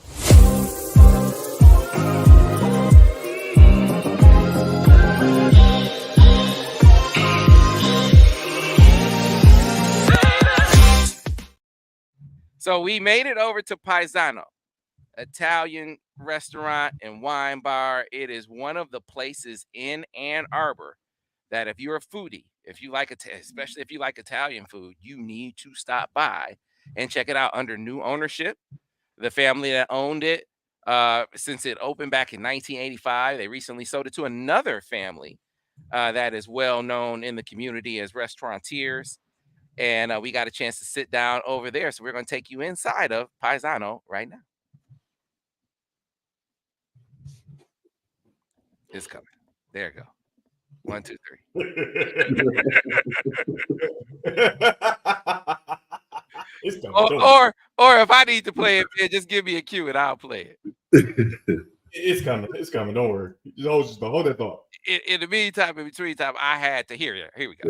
So we made it over to Paisano, Italian restaurant and wine bar. It is one of the places in Ann Arbor that if you're a foodie, if you like especially if you like Italian food, you need to stop by and check it out under new ownership. The family that owned it, since it opened back in 1985, they recently sold it to another family that is well known in the community as restaurateurs. And we got a chance to sit down over there. So we're going to take you inside of Paisano right now. It's coming. There you go. 1, 2, 3. It's coming. Or if I need to play it, just give me a cue and I'll play it. It's coming. It's coming. Don't worry. Just hold that thought. In the meantime, in between time, I had to hear it. Here we go.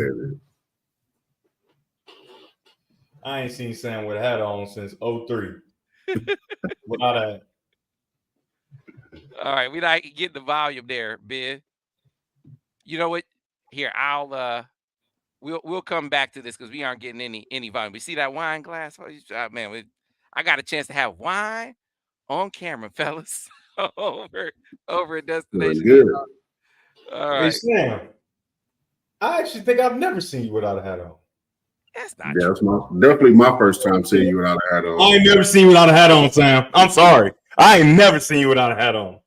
I ain't seen Sam with a hat on since 03. Without a hat. All right, we like get the volume there, Ben. You know what? Here, we'll come back to this because we aren't getting any volume. We see that wine glass? Oh, man, I got a chance to have wine on camera, fellas, over at Destination. Good. All right. Hey, Sam, I actually think I've never seen you without a hat on. That's not Yeah, true. it's definitely my first time seeing you without a hat on. I ain't never seen you without a hat on, Sam. I'm sorry. I ain't never seen you without a hat on.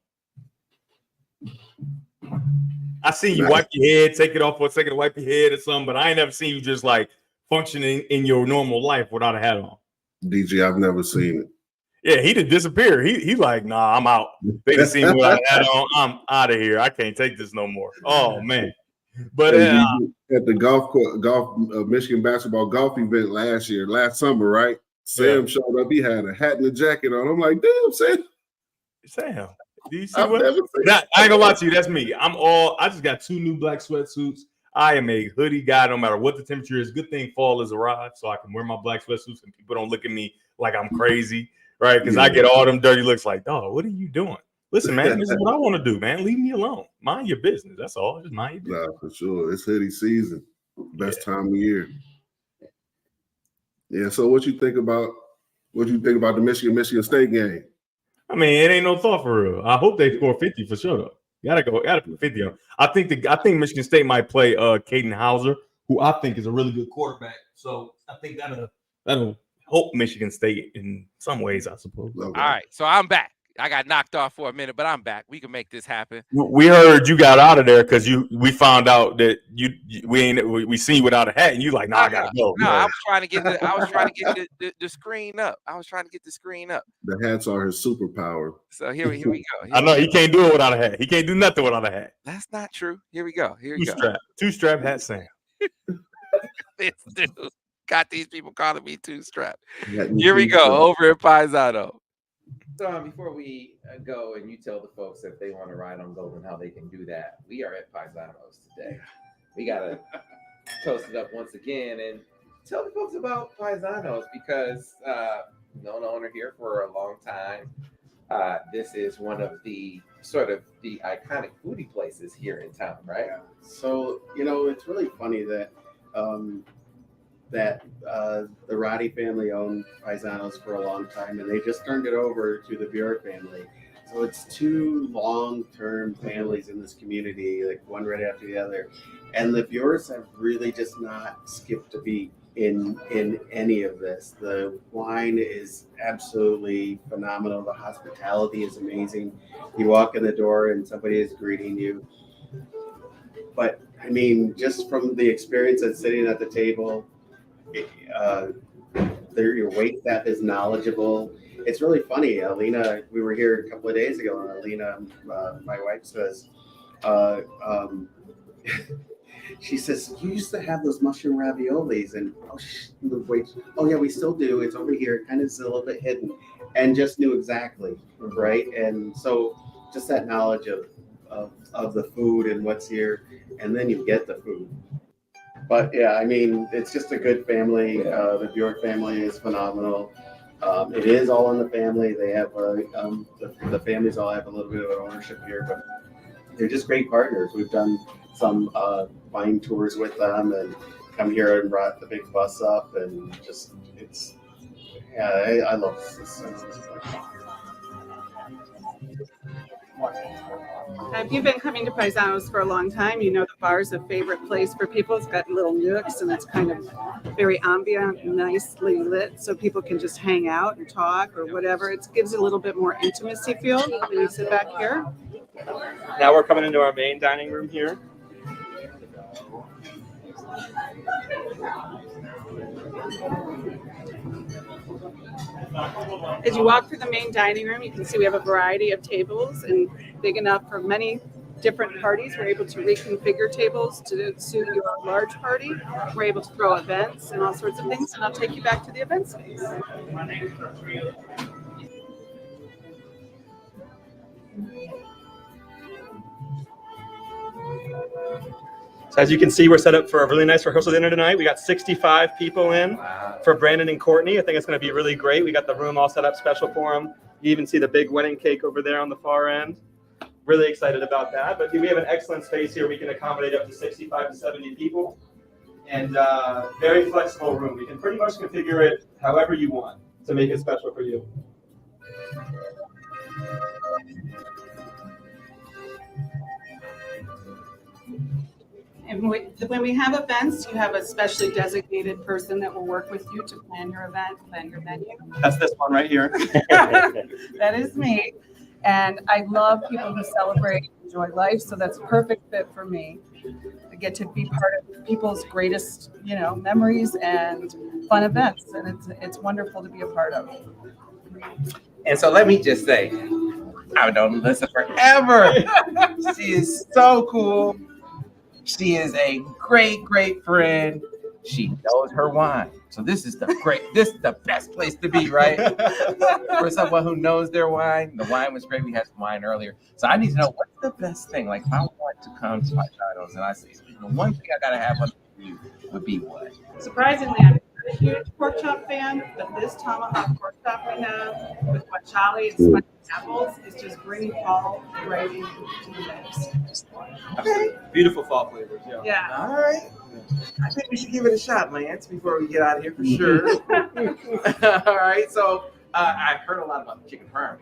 I seen you wipe your head, take it off for a second to wipe your head or something, but I ain't never seen you just like functioning in your normal life without a hat on. DJ, I've never seen it. Yeah, he did disappear. He's like, nah, I'm out. They didn't see me without a hat on. I'm out of here. I can't take this no more. Oh man. But at the Michigan basketball golf event last summer, right? Sam showed up. He had a hat and a jacket on. I'm like, damn, Sam, do you see I've what? never seen I ain't gonna lie to you. That's me. I just got 2 new black sweatsuits. I am a hoodie guy no matter what the temperature is. Good thing fall has arrived, so I can wear my black sweatsuits and people don't look at me like I'm crazy, right? Because I get all them dirty looks like, dog, what are you doing? Listen, man, this is what I want to do, man. Leave me alone. Mind your business. That's all. Just mind your business. Nah, for sure. It's hoodie season. Best time of year. Yeah. So what you think about the Michigan State game? I mean, it ain't no thought for real. I hope they score 50 for sure, though. Gotta put 50 on. I think Michigan State might play Caden Hauser, who I think is a really good quarterback. So I think that'll help Michigan State in some ways, I suppose. Okay. All right, so I'm back. I got knocked off for a minute, but I'm back. We can make this happen. We heard you got out of there because we found out that we seen you without a hat, and you like, I gotta go. No, I was trying to get the screen up. I was trying to get the screen up. The hats are his superpower. So here we go. I know he can't do it without a hat. He can't do nothing without a hat. That's not true. Here we go. Here we go. Two-strap hat Sam. This dude got these people calling me two-strap. Here we go. Over at Paisano. So before we go and you tell the folks if they want to ride on Golden how they can do that, we are at Paisanos today. We got to toast it up once again and tell the folks about Paisanos because known owner here for a long time. This is one of the sort of the iconic foodie places here in town, right? Yeah. So, it's really funny that the Roddy family owned Paisanos for a long time, and they just turned it over to the Buer family. So it's two long-term families in this community, like one right after the other. And the Buers have really just not skipped a beat in any of this. The wine is absolutely phenomenal. The hospitality is amazing. You walk in the door and somebody is greeting you. But I mean, just from the experience of sitting at the table, your wait staff is knowledgeable. It's really funny. Alina, we were here a couple of days ago, and Alina, my wife, says, she says, you used to have those mushroom raviolis, and oh yeah, we still do. It's over here, kind of is a little bit hidden, and just knew exactly, right? And so just that knowledge of the food and what's here, and then you get the food. But yeah, I mean, it's just a good family. The Buer family is phenomenal. It is all in the family. They have the families all have a little bit of ownership here, but they're just great partners. We've done some wine tours with them and come here and brought the big bus up, and just I love this. If you've been coming to Paisanos for a long time, you know the bar is a favorite place for people. It's got little nooks and it's kind of very ambient, nicely lit, so people can just hang out and talk or whatever. It gives it a little bit more intimacy feel when you sit back here. Now we're coming into our main dining room here. As you walk through the main dining room, you can see we have a variety of tables and big enough for many different parties. We're able to reconfigure tables to suit your large party. We're able to throw events and all sorts of things, and I'll take you back to the event space. So as you can see, we're set up for a really nice rehearsal dinner tonight. We got 65 people in for Brandon and Courtney. I think it's going to be really great. We got the room all set up special for them. You even see the big wedding cake over there on the far end. Really excited about that. But we have an excellent space here. We can accommodate up to 65 to 70 people. And very flexible room. We can pretty much configure it however you want to make it special for you. And when we have events, you have a specially designated person that will work with you to plan your event, plan your menu. That's this one right here. That is me. And I love people who celebrate and enjoy life, so that's a perfect fit for me. I get to be part of people's greatest, memories and fun events, and it's wonderful to be a part of. And so let me just say, I've known Melissa forever. She is so cool. She is a great, great friend. She knows her wine. So this is the best place to be, right? For someone who knows their wine. The wine was great. We had some wine earlier. So I need to know, what's the best thing? Like, if I want to come to Paisanos and I say, the one thing I got to have on the menu would be what? Surprisingly, I'm a huge pork chop fan, but this tomahawk pork chop we have with guanciale and spicy apples is just bringing fall right into the mix. Okay. Beautiful fall flavors. Yeah. All right. I think we should give it a shot, Lance, before we get out of here for sure. All right. So I heard a lot about the chicken parm.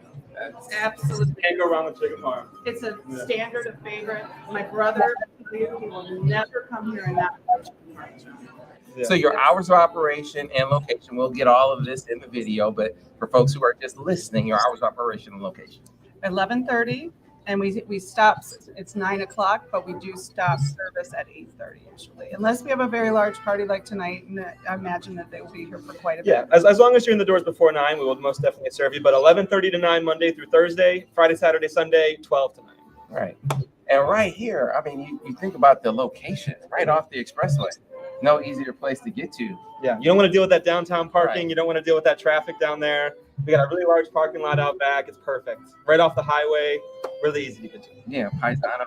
Absolutely. Can't go wrong with chicken parm. It's a standard, a favorite. My brother, he will never come here and not have chicken parm. Yeah. So your hours of operation and location, we'll get all of this in the video, but for folks who are just listening, your hours of operation and location. 11:30, and we stop. It's 9 o'clock, but we do stop service at 8:30 usually, unless we have a very large party like tonight. And I imagine that they will be here for quite a bit. Yeah, as long as you're in the doors before 9, we will most definitely serve you. But 11:30 to 9 Monday through Thursday, Friday, Saturday, Sunday, 12 to 9. Right. And right here, I mean, you think about the location, right off the expressway. No easier place to get to. Yeah, you don't want to deal with that downtown parking. Right. You don't want to deal with that traffic down there. We got a really large parking lot out back. It's perfect. Right off the highway, really easy to get to. Yeah, Paisano.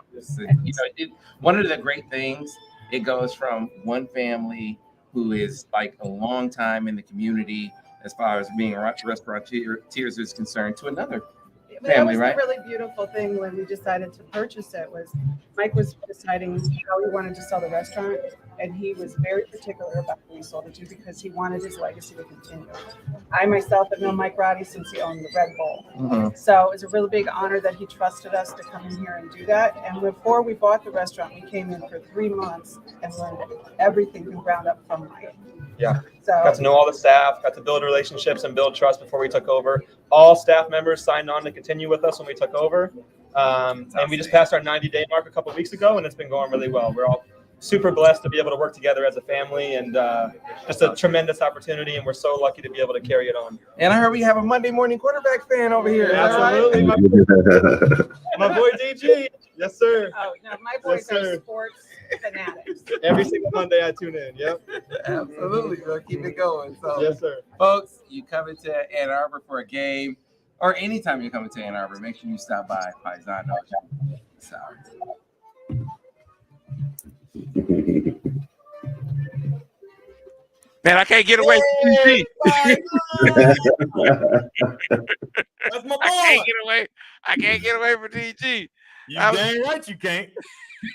One of the great things, it goes from one family who is like a long time in the community as far as being restaurateurs is concerned to another That family, was right? the really beautiful thing when we decided to purchase it was Mike was deciding how he wanted to sell the restaurant, and he was very particular about who he sold it to because he wanted his legacy to continue. I myself have known Mike Roddy since he owned the Red Bull. Mhm. So it was a really big honor that he trusted us to come in here and do that. And before we bought the restaurant, we came in for 3 months and learned everything from ground up from Mike. Yeah. So Got to know all the staff, got to build relationships and build trust before we took over. All staff members signed on to continue with us when we took over. And we just passed our 90-day mark a couple of weeks ago, and it's been going really well. We're all super blessed to be able to work together as a family, and just a tremendous opportunity, and we're so lucky to be able to carry it on. And I heard we have a Monday morning quarterback fan over here. Is that right? Absolutely. My boy DG. Yes, sir. oh no, my boys Yes, are sir. sports fanatics. Every single Monday I tune in. Yep. Absolutely. We'll keep it going. So, Yes, sir. folks, you come into Ann Arbor for a game, or anytime you come into Ann Arbor, make sure you stop by Paisano. So, Man, I can't get away from DG. That's my I can't boy. get away. I can't get away from DG. You I was- dang right you can't.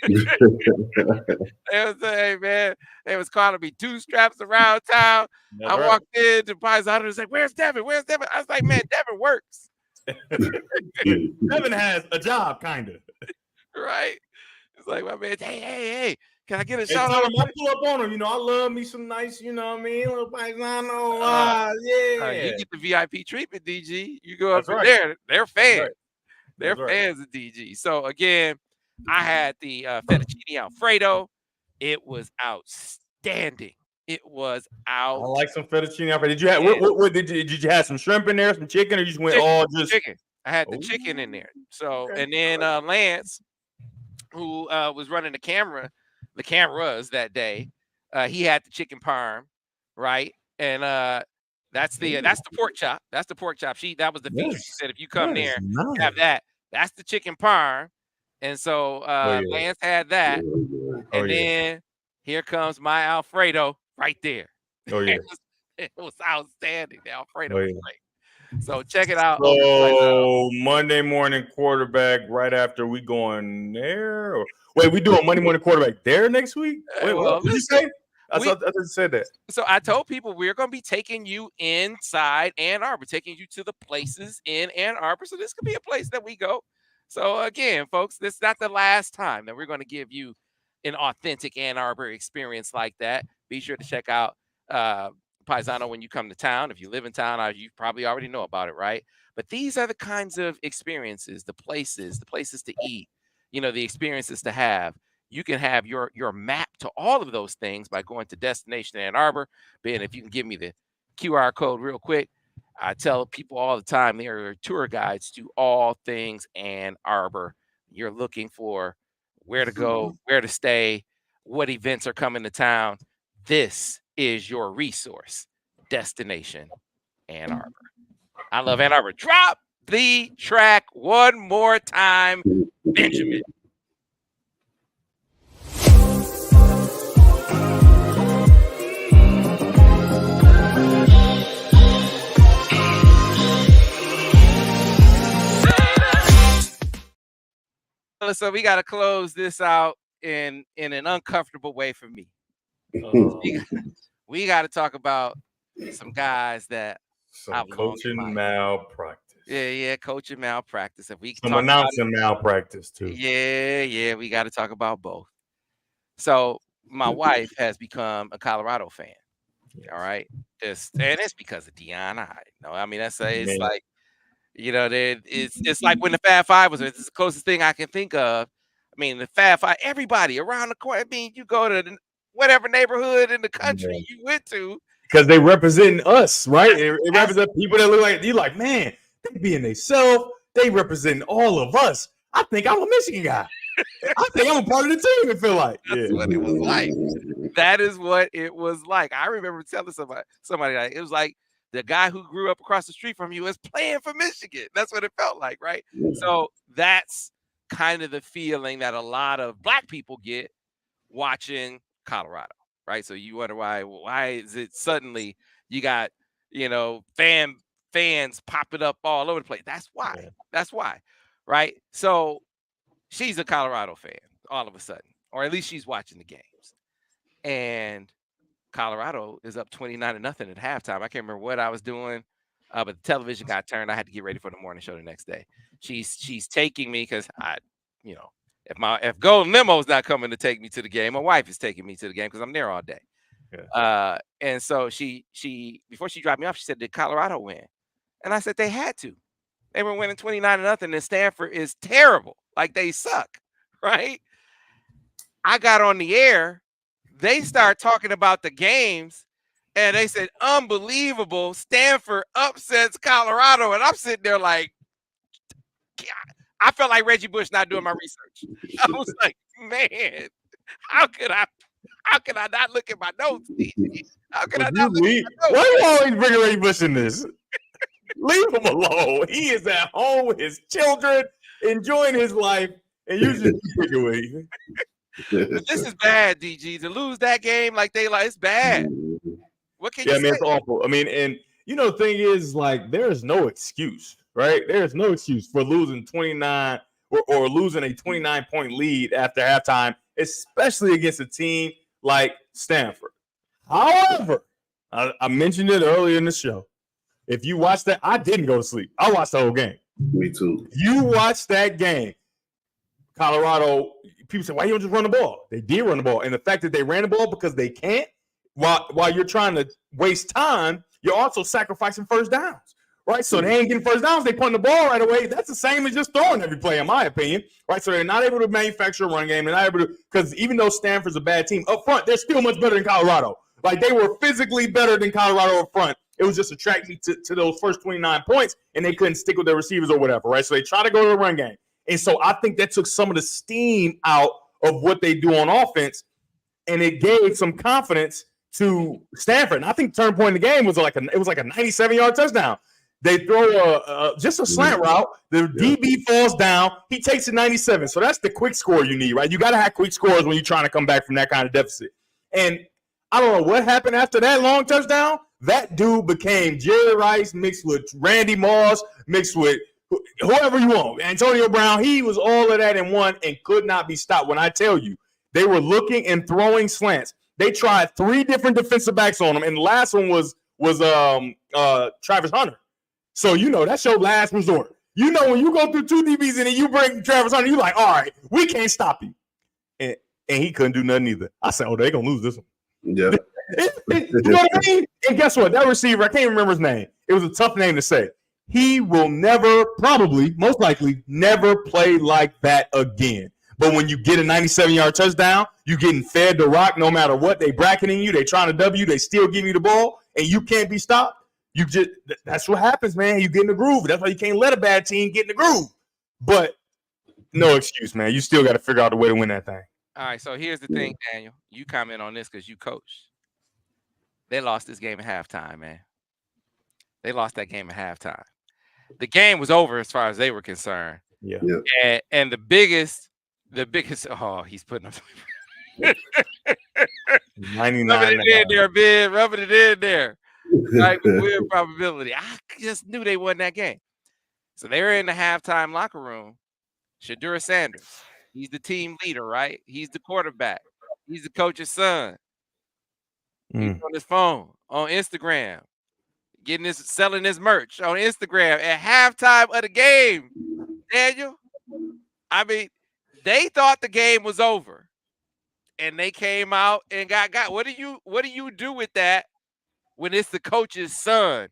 They was hey man, they was calling me 2 straps around town. That's I right. walked in to Paisano and was like, "Where's Devin? Where's Devin?" I was like, "Man, Devin works, Devin has a job, kind of. right?" It's like, my man, hey, can I get a And shout tell out? him I pull up on him. You know, I love me some nice, you know what I mean? Little Paisano. Yeah. You get the VIP treatment, DG. You go up That's right. there, they're fans. right. They're That's right. fans of DG. So again, I had the fettuccine Alfredo. It was outstanding. It was I out. like some fettuccine Alfredo. Did you have what did you have some shrimp in there, some chicken, or you just went Chicken, all just chicken. I had the chicken in there. So Okay. and then Lance, who was running the cameras that day, he had the chicken parm, right? And that's the pork chop. That's the pork chop. That was the feature. She said if you come there, you have that. That's the chicken parm. And so yeah. Lance had that. Oh, And yeah. then here comes my Alfredo right there. Oh yeah. It was outstanding. The Alfredo Oh, was yeah. great. So check it out. So Monday morning quarterback right after we going there. Or, wait, we doing Monday morning quarterback there next week? Wait, well, what did you say? I we- thought I just said that. So I told people we're going to be taking you inside Ann Arbor, taking you to the places in Ann Arbor. So this could be a place that we go. So again, folks, this is not the last time that we're going to give you an authentic Ann Arbor experience like that. Be sure to check out Paisano when you come to town. If you live in town, you probably already know about it, right? But these are the kinds of experiences, the places to eat, the experiences to have. You can have your map to all of those things by going to Destination Ann Arbor. Ben, if you can give me the QR code real quick. I tell people all the time there are tour guides to all things Ann Arbor. You're looking for where to go, where to stay, what events are coming to town. This is your resource. Destination Ann Arbor. I love Ann Arbor. Drop the track one more time, Benjamin. So we got to close this out in an uncomfortable way for me. We got to talk about some guys that Some I've belonged to coaching my- malpractice. Yeah, coaching malpractice. If we can Some talk about it, announcing malpractice too. yeah, we got to talk about both. So my wife has become a Colorado fan. All right, and it's because of Deion. I mean, it's Man. like, it's like when the Fab Five was. It's the closest thing I can think of. I mean, the Fab Five. Everybody around the corner. I mean, you go to whatever neighborhood in the country you went to, because they represent us, right? It represent people that look like you. Like, man, they being themselves. They represent all of us. I think I'm a Michigan guy. I think I'm a part of the team. It feel like that's what it was like. That is what it was like. I remember telling somebody like it was like the guy who grew up across the street from you is playing for Michigan. That's what it felt like, right? So that's kind of the feeling that a lot of Black people get watching Colorado, right? So you wonder why is it suddenly you got fans popping up all over the place? That's why. Yeah. That's why, right? So she's a Colorado fan all of a sudden, or at least she's watching the games. And Colorado is up 29-0 at halftime. I can't remember what I was doing, but the television got turned. I had to get ready for the morning show the next day. She's taking me because if Golden Limo is not coming to take me to the game, my wife is taking me to the game because I'm there all day. Yeah. And so she before she dropped me off, she said, "Did Colorado win?" And I said, "They had to. They were winning 29-0, and Stanford is terrible. Like they suck, right?" I got on the air. They start talking about the games, and they said, "Unbelievable! Stanford upsets Colorado," and I'm sitting there like, I felt like Reggie Bush not doing my research. I was like, "Man, how could I not look at my notes? How could I not look at my notes?" Why you always bringing Reggie Bush in this? Leave him alone. He is at home with his children, enjoying his life, and you just pick away. But this is bad, DG. To lose that game it's bad. What can you say? It's awful. I mean, and the thing is, like, there's no excuse, right? There's no excuse for losing 29 or losing a 29-point lead after halftime, especially against a team like Stanford. However, I mentioned it earlier in the show. If you watch that, I didn't go to sleep. I watched the whole game. Me too. You watched that game. Colorado, people say, why you don't just run the ball? They did run the ball. And the fact that they ran the ball because they can't, while you're trying to waste time, you're also sacrificing first downs, right? So they ain't getting first downs. They putting the ball right away. That's the same as just throwing every play, in my opinion, right? So they're not able to manufacture a run game. They're not able to, because even though Stanford's a bad team, up front, they're still much better than Colorado. Like, they were physically better than Colorado up front. It was just attracting to those first 29 points, and they couldn't stick with their receivers or whatever, right? So they try to go to the run game. And so I think that took some of the steam out of what they do on offense, and it gave some confidence to Stanford. And I think the turning point in the game was like a 97-yard touchdown. They throw just a slant route. The DB falls down. He takes it 97. So that's the quick score you need, right? You got to have quick scores when you're trying to come back from that kind of deficit. And I don't know what happened after that long touchdown. That dude became Jerry Rice mixed with Randy Moss, mixed with whoever you want. Antonio Brown, he was all of that in one and could not be stopped. When I tell you, they were looking and throwing slants. They tried 3 different defensive backs on him, and the last one was Travis Hunter. So, that's your last resort. When you go through 2 DBs and then you bring Travis Hunter, you're like, all right, we can't stop him. And he couldn't do nothing either. I said, they're going to lose this one. Yeah. You know what I mean? And guess what? That receiver, I can't remember his name. It was a tough name to say. He will never, probably, most likely, never play like that again. But when you get a 97-yard touchdown, you're getting fed the rock no matter what. They bracketing you. They trying to W. They still give you the ball, and you can't be stopped. That's what happens, man. You get in the groove. That's why you can't let a bad team get in the groove. But no excuse, man. You still got to figure out a way to win that thing. All right, so here's the thing, Daniel. You comment on this because you coached. They lost this game at halftime, man. They lost that game at halftime. The game was over as far as they were concerned. Yeah. And the biggest, he's putting up 99. Rubbing it in there, Ben. Rubbing it in there. Like with weird probability. I just knew they won that game. So they were in the halftime locker room. Shedeur Sanders. He's the team leader, right? He's the quarterback. He's the coach's son. He's on his phone, on Instagram, selling his merch on Instagram at halftime of the game. Daniel, I mean, they thought the game was over, and they came out and got. What do you do with that when it's the coach's son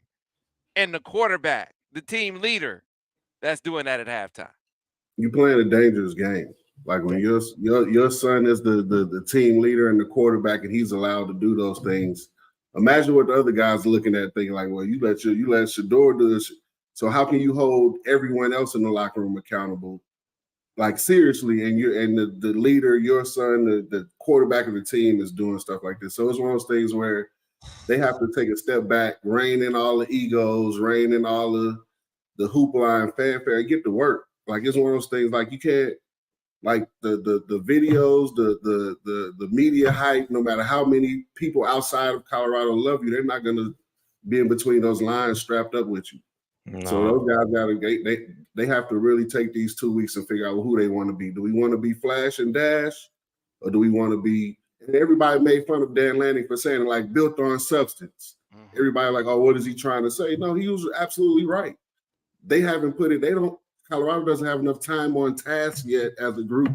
and the quarterback, the team leader, that's doing that at halftime? You playing a dangerous game. Like when your son is the team leader and the quarterback, and he's allowed to do those things. Imagine what the other guys looking at, thinking like, well, you let Shador do this. So how can you hold everyone else in the locker room accountable? Like seriously, and the leader, your son, the quarterback of the team is doing stuff like this. So it's one of those things where they have to take a step back, rein in all the egos, rein in all the hoopla and fanfare, and get to work. Like it's one of those things. Like you can't, like the videos, the media hype. No matter how many people outside of Colorado love you, they're not gonna be in between those lines strapped up with you. No. So those guys they have to really take these 2 weeks and figure out who they want to be. Do we want to be flash and dash, or do we want to be? And everybody made fun of Dan Lanning for saying like built on substance. Mm-hmm. Everybody like, oh, what is he trying to say? No, he was absolutely right. They haven't put it. Colorado doesn't have enough time on task yet as a group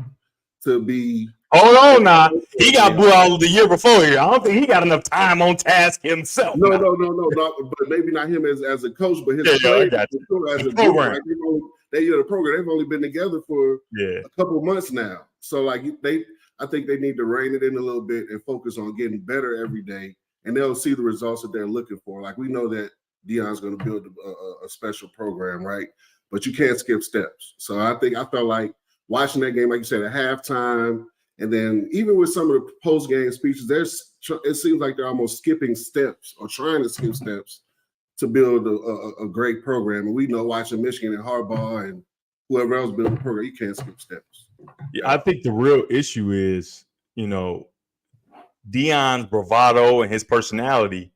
to be. Hold on now. He got booed out the year before here. I don't think he got enough time on task himself. No. But maybe not him as a coach, but his players as a group. Like the program. They've only been together for a couple of months now. So like I think they need to rein it in a little bit and focus on getting better every day, and they'll see the results that they're looking for. Like we know that Deion's going to build a special program, right? But you can't skip steps. So I felt like watching that game, like you said, at halftime, and then even with some of the post-game speeches, it seems like they're almost skipping steps or trying to skip steps to build a great program. And we know watching Michigan and Harbaugh and whoever else build a program, you can't skip steps. Yeah, I think the real issue is, Deion's bravado and his personality.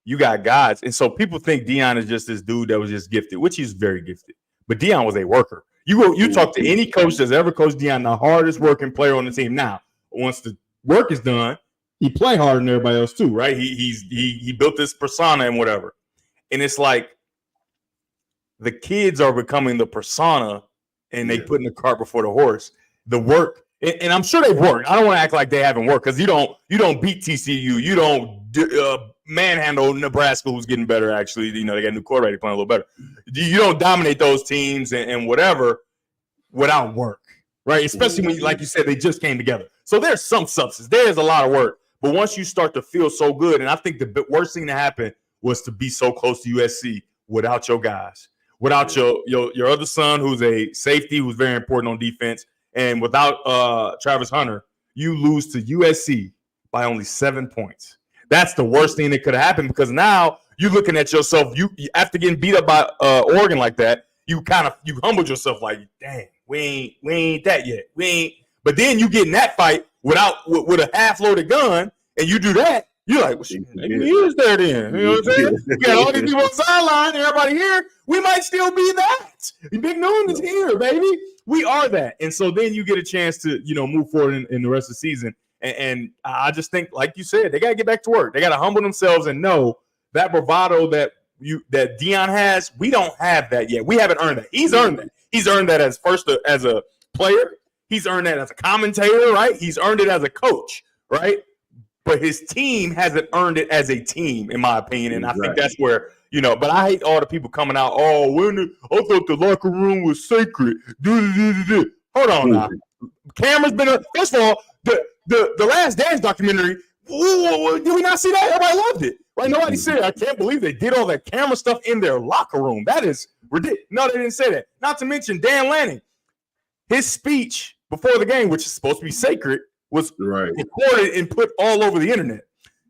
You got guys, and so people think Deion is just this dude that was just gifted, which he's very gifted. But Deion was a worker. You talk to any coach that's ever coached Deion, the hardest working player on the team. Now, once the work is done, he play harder than everybody else too, right? He built this persona and whatever. And it's like the kids are becoming the persona, and they putting the cart before the horse. The work, and I'm sure they've worked. I don't want to act like they haven't worked, because you don't beat TCU, you don't manhandle Nebraska, who's getting better. Actually, they got a new quarterback playing a little better. You don't dominate those teams and whatever without work, right? Especially when, like you said, they just came together. So there's some substance. There's a lot of work. But once you start to feel so good, and I think the worst thing to happen was to be so close to USC without your guys, without your other son, who's a safety, who's very important on defense, and without Travis Hunter, you lose to USC by only 7 points. That's the worst thing that could have happened, because now you're looking at yourself. You after getting beat up by Oregon like that, you humbled yourself like, dang, we ain't that yet. We ain't. But then you get in that fight with a half-loaded gun, and you do that. You're like, well, maybe he is there then. You know what I'm saying? You got all these people on the sideline, everybody here. We might still be that. Big Noon is here, baby. We are that. And so then you get a chance to, move forward in the rest of the season. And I just think, like you said, they got to get back to work. They got to humble themselves and know that bravado that Deion has, we don't have that yet. We haven't earned that. He's earned that. He's earned that as a player. He's earned that as a commentator, right? He's earned it as a coach, right? But his team hasn't earned it as a team, in my opinion. And I think that's where, but I hate all the people coming out, I thought the locker room was sacred. Hold on now. Camera's been up. First of all, the Last Dance documentary, did we not see that? Everybody loved it, right? Nobody said, I can't believe they did all that camera stuff in their locker room. That is ridiculous. No, they didn't say that. Not to mention Dan Lanning. His speech before the game, which is supposed to be sacred, was recorded and put all over the internet.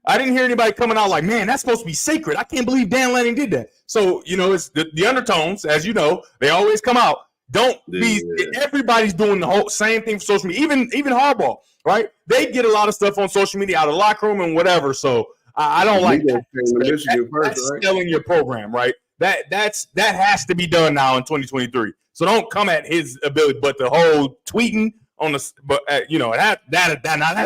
I didn't hear anybody coming out like, man, that's supposed to be sacred. I can't believe Dan Lanning did that. So, it's the undertones, as you know, they always come out. Everybody's doing the whole same thing for social media, even Harbaugh, right? They get a lot of stuff on social media out of the locker room and whatever. So I don't like that. That's selling your program, right? That has to be done now in 2023. So don't come at his ability, but the whole tweeting on that's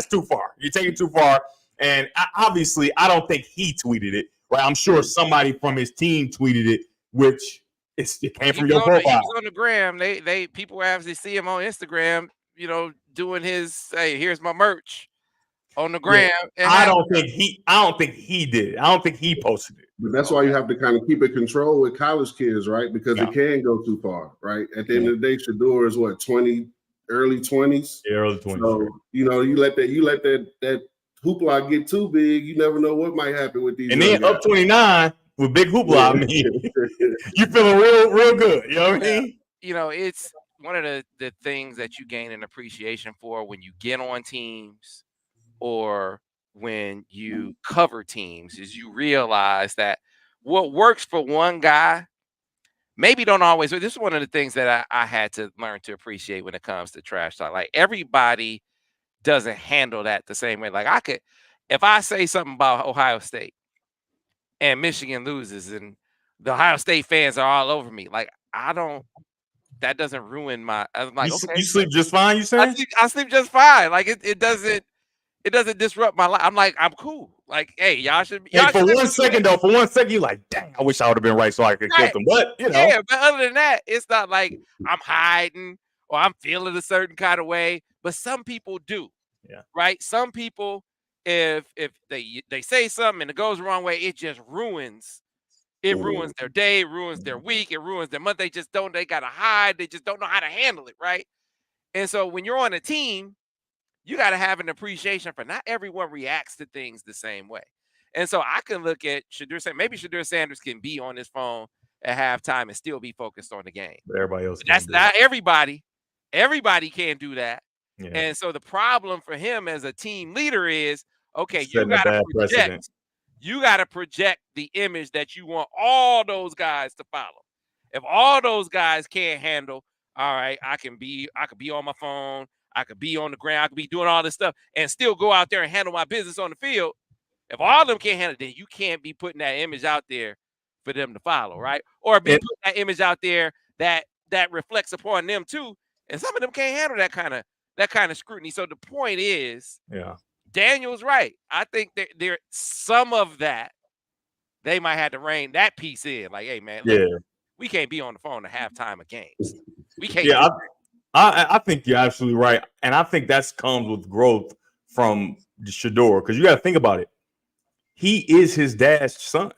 too far. You're taking it too far. And obviously, I don't think he tweeted it. right? I'm sure somebody from his team tweeted it, which it came from your He profile. was on the gram. They people actually see him on Instagram, you know, doing his hey, here's my merch on the gram. Yeah. I don't think he did it. I don't think he posted it. But that's why you have to kind of keep it control with college kids, right? Because it can go too far, right? At the end of the day, Shador is what, 20, early 20s? Yeah, early 20s. So, you know, you let that hoopla get too big, you never know what might happen with these. And then up 29 with big hoopla, I mean, you feeling real good. You know what I mean? You know, it's one of the things that you gain an appreciation for when you get on teams or when you cover teams is you realize that what works for one guy maybe don't always. This is one of the things that I had to learn to appreciate when it comes to trash talk. Like everybody doesn't handle that the same way. Like if I say something about Ohio State and Michigan loses and the Ohio State fans are all over me, like that doesn't ruin my. I'm like, okay, you sleep just fine. You saying? I sleep just fine. Like it doesn't disrupt my life. I'm like, I'm cool. Like, hey, y'all should. For 1 second, you're like, dang, I wish I would have been right so I could kill them. But you know, yeah. But other than that, it's not like I'm hiding or I'm feeling a certain kind of way. But some people do. Yeah. Right. Some people, if they say something and it goes the wrong way, it just ruins. It ruins their day, it ruins their week, it ruins their month. They gotta hide, they just don't know how to handle it, right? And so when you're on a team, you gotta have an appreciation for not everyone reacts to things the same way. And so I can look at maybe Shedeur Sanders can be on his phone at halftime and still be focused on the game. But everybody else, that's not everybody. Everybody can't do that. Yeah. And so the problem for him as a team leader is, okay, you gotta project. You got to project the image that you want all those guys to follow. If all those guys can't handle, all right, I could be on my phone, I could be on the ground, I could be doing all this stuff and still go out there and handle my business on the field. If all of them can't handle it, then you can't be putting that image out there for them to follow, right? Or be putting that image out there that reflects upon them too. And some of them can't handle that kind of scrutiny. So the point is, Daniel's right. I think there some of that they might have to rein that piece in. Like, hey man, look, we can't be on the phone at halftime of games. We can't. Yeah, I think you're absolutely right, and I think that comes with growth from Shedeur because you got to think about it. He is his dad's son,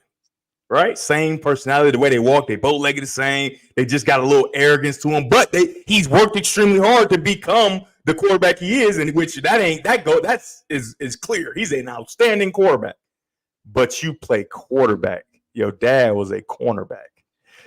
right? Same personality, the way they walk, they both legged the same. They just got a little arrogance to him, but he's worked extremely hard to become the quarterback he is, and which is clear. He's an outstanding quarterback. But you play quarterback. Your dad was a cornerback.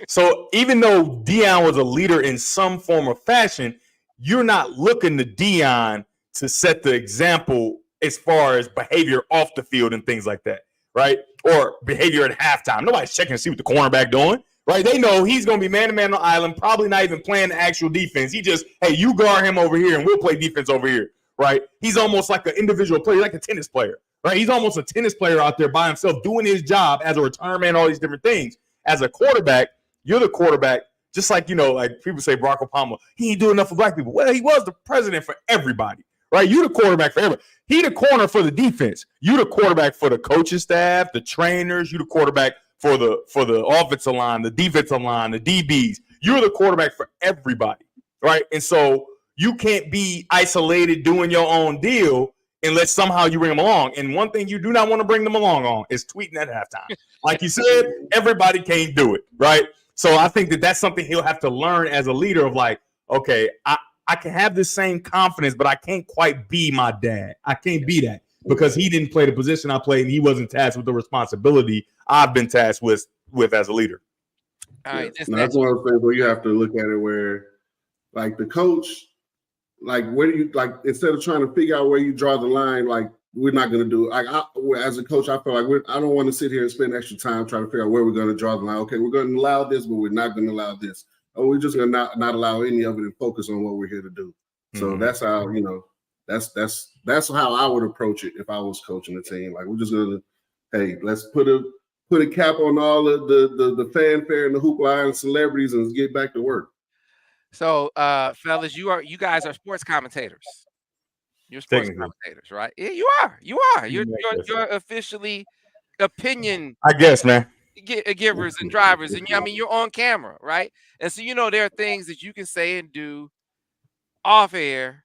So even though Deion was a leader in some form or fashion, you're not looking to Deion to set the example as far as behavior off the field and things like that, right? Or behavior at halftime. Nobody's checking to see what the cornerback doing. Right, they know he's going to be man-to-man on the island, probably not even playing the actual defense. He just, hey, you guard him over here, and we'll play defense over here, right? He's almost like an individual player, like a tennis player, right? He's almost a tennis player out there by himself doing his job as a retirement, all these different things. As a quarterback, you're the quarterback, just like, you know, like people say Barack Obama, he ain't doing enough for black people. Well, he was the president for everybody, right? You the quarterback for everybody. He the corner for the defense. You the quarterback for the coaching staff, the trainers. You the quarterback for the offensive line, the defensive line, the DBs. You're the quarterback for everybody, right? And so you can't be isolated doing your own deal unless somehow you bring them along. And one thing you do not want to bring them along on is tweeting at halftime. Like you said, everybody can't do it, right? So I think that's something he'll have to learn as a leader of like, okay, I can have this same confidence, but I can't quite be my dad. I can't be that because he didn't play the position I played and he wasn't tasked with the responsibility I've been tasked with as a leader. All right, that's one of the things where you have to look at it where, like, the coach, like, where do you, like, instead of trying to figure out where you draw the line, like, we're not going to do it. Like, as a coach, I feel like I don't want to sit here and spend extra time trying to figure out where we're going to draw the line. Okay, we're going to allow this, but we're not going to allow this. Or we're just going to not allow any of it and focus on what we're here to do. So that's how, you know, that's how I would approach it if I was coaching the team. Like, we're just going to, hey, let's put a cap on all of the fanfare and the hoopla and celebrities and get back to work. So, fellas, you guys are sports commentators. You're sports commentators, right? Yeah, you are. You're officially opinion I guess, man. givers and drivers, and I mean, you're on camera, right? And so there are things that you can say and do off air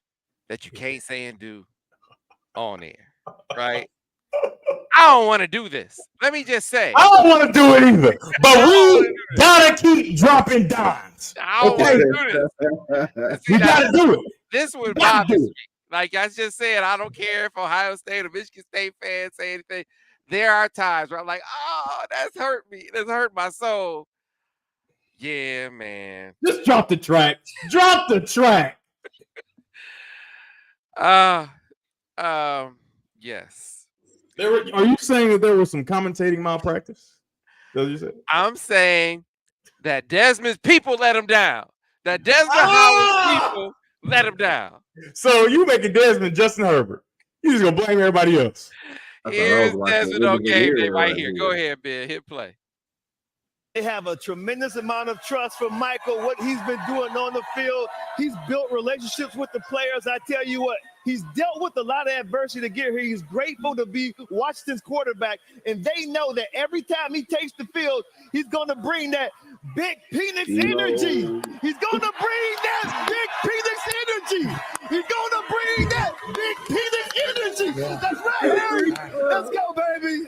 that you can't say and do on air, right? I don't want to do this. Let me just say, I don't want to do it either. But we gotta keep dropping dimes. I don't want to do this. We gotta do it. This would bother me. Like I just said, I don't care if Ohio State or Michigan State fans say anything. There are times where I'm like, oh, that's hurt me. That's hurt my soul. Yeah, man. Just drop the track. Drop the track. Yes. Are you saying that there was some commentating malpractice? That's what you said? I'm saying that Desmond's people let him down. That Desmond Howard's people let him down. So you making Desmond Justin Herbert. You just gonna blame everybody else. Here's Desmond on game day right here. Go ahead, Ben. Hit play. They have a tremendous amount of trust for Michael, what he's been doing on the field. He's built relationships with the players. I tell you what, he's dealt with a lot of adversity to get here. He's grateful to be Washington's quarterback, and they know that every time he takes the field, he's going to bring that big Phoenix energy. He's going to bring that big Phoenix energy. He's going to bring that big Phoenix energy. Yeah. That's right, Harry. Let's go, baby.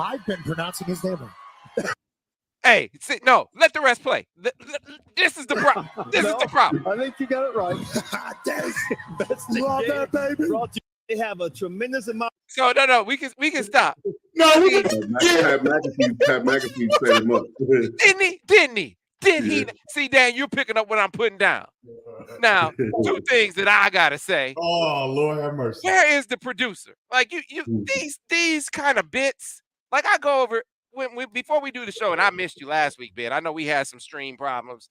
I've been pronouncing his name wrong. Hey, no, let the rest play. This is the problem. This is the problem. I think you got it right. That's love that, baby. They have a tremendous amount. So no, we can stop. No, we can. Pat McAfee set him up. Didn't he? Did he? See, Dan, you're picking up what I'm putting down. Now, two things that I gotta say. Oh, Lord have mercy. Where is the producer? Like these kind of bits. Like I go over when before we do the show, and I missed you last week, Ben. I know we had some stream problems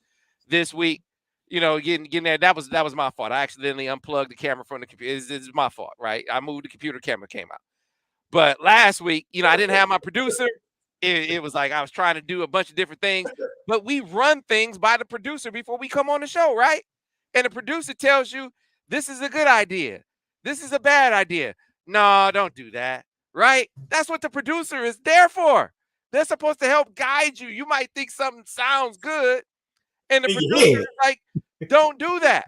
this week. Getting there. That was my fault. I accidentally unplugged the camera from the computer. It's my fault, right? I moved the computer, camera came out. But last week, I didn't have my producer. It was like I was trying to do a bunch of different things, but we run things by the producer before we come on the show, right? And the producer tells you, this is a good idea. This is a bad idea. No, don't do that, right? That's what the producer is there for. They're supposed to help guide you. You might think something sounds good, and the producer is like, don't do that.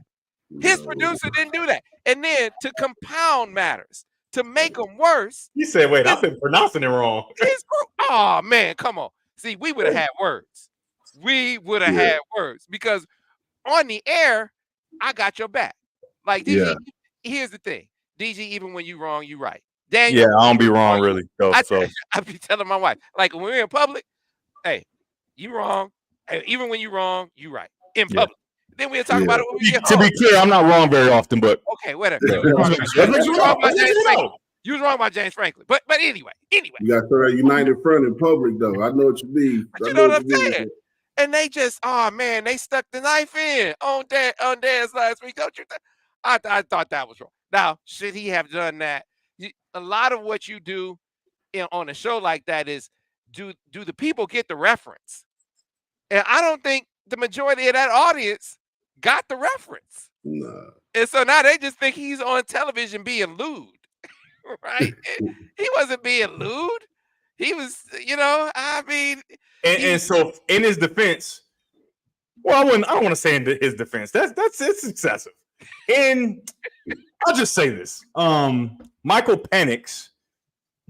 His producer didn't do that. And then to compound matters, to make them worse. You said, wait, I've been pronouncing it wrong. Oh, man, come on. See, we would have had words. We would have had words because on the air, I got your back. Like, DG, here's the thing. DG, even when you wrong, you right. Daniel, I don't be wrong, really. I be telling my wife, like, when we're in public, hey, you wrong. Hey, even when you wrong, you right. In public. Then we'll talk about it when we get home. To be clear, I'm not wrong very often, but okay, whatever. You was wrong about James Franklin. But anyway. You got to throw that United front in public, though. I know what you mean. But you know what I'm saying? And they just, oh man, they stuck the knife in on Dad's last week. Don't you think? I thought that was wrong. Now, should he have done that? A lot of what you do on a show like that is do the people get the reference? And I don't think the majority of that audience got the reference. No. And so now they just think he's on television being lewd, right? He wasn't being lewd. He was, And so in his defense, well, I don't want to say in his defense. It's excessive. And I'll just say this. Michael Penix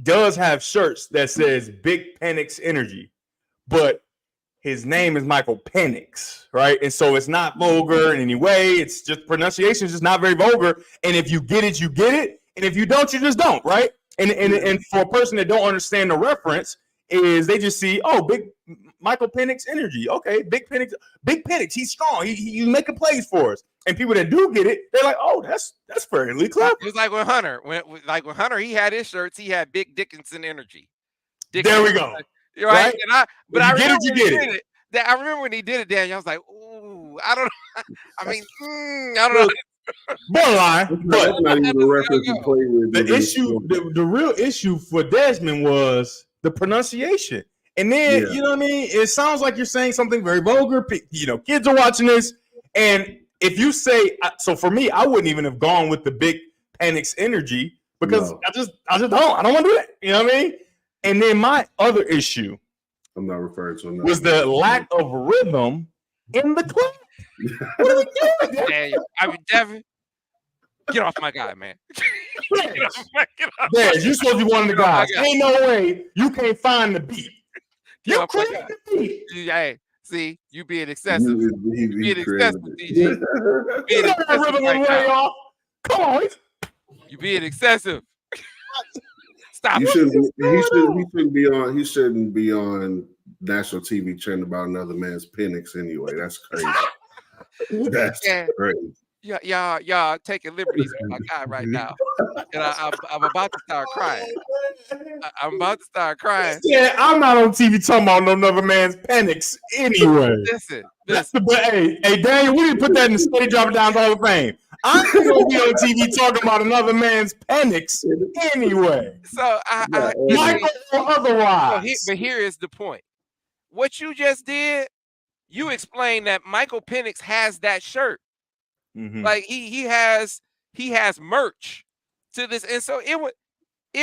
does have shirts that says Big Penix Energy, but his name is Michael Penix, right? And so it's not vulgar in any way. It's just pronunciation is just not very vulgar. And if you get it, you get it. And if you don't, you just don't, right? And for a person that don't understand the reference, is they just see, big Michael Penix Energy. Okay, Big Penix, he's strong. He's making plays for us. And people that do get it, they're like, that's fairly clever. It was like when Hunter, when Hunter, he had his shirts, he had Big Dickinson Energy. There we go. Right? And I remember you get it. I remember when he did it, Daniel. I was like, ooh, I don't know. I mean, I don't know. Borderline, but that's not even a reference to play with. The real issue for Desmond was the pronunciation. And then, you know what I mean? It sounds like you're saying something very vulgar. Kids are watching this. And if you say, so for me, I wouldn't even have gone with the Big Penix Energy because No. I just don't. I don't want to do that. You know what I mean? And then my other issue I'm not referring to another was the lack of rhythm in the club. What are we doing? Daniel, I mean, Devin, get off my guy, man. Get off Dad, you supposed to be one of the Get off my guys. guy. Ain't no way you can't find the beat. Get You off my created guy. the beat. Hey, see, you being excessive. He Being created excessive, it. DG. You Being know that excessive rhythm right was way now. off. Come on. You being excessive. Stop. He shouldn't be on. He shouldn't be on national TV trending about another man's penix anyway. That's crazy. That's Yeah. crazy. Y'all taking liberties with my guy right now, and I'm about to start crying. I'm about to start crying. Yeah, I'm not on TV talking about no another man's penix anyway. Listen. But hey, Daniel, we didn't put that in the Steady Drop It Down Hall of Fame. I'm gonna be on TV talking about another man's penix anyway. So Michael or otherwise. but here is the point. What you just did, you explained that Michael Penix has that shirt. Mhm. Like he has merch to this, and so it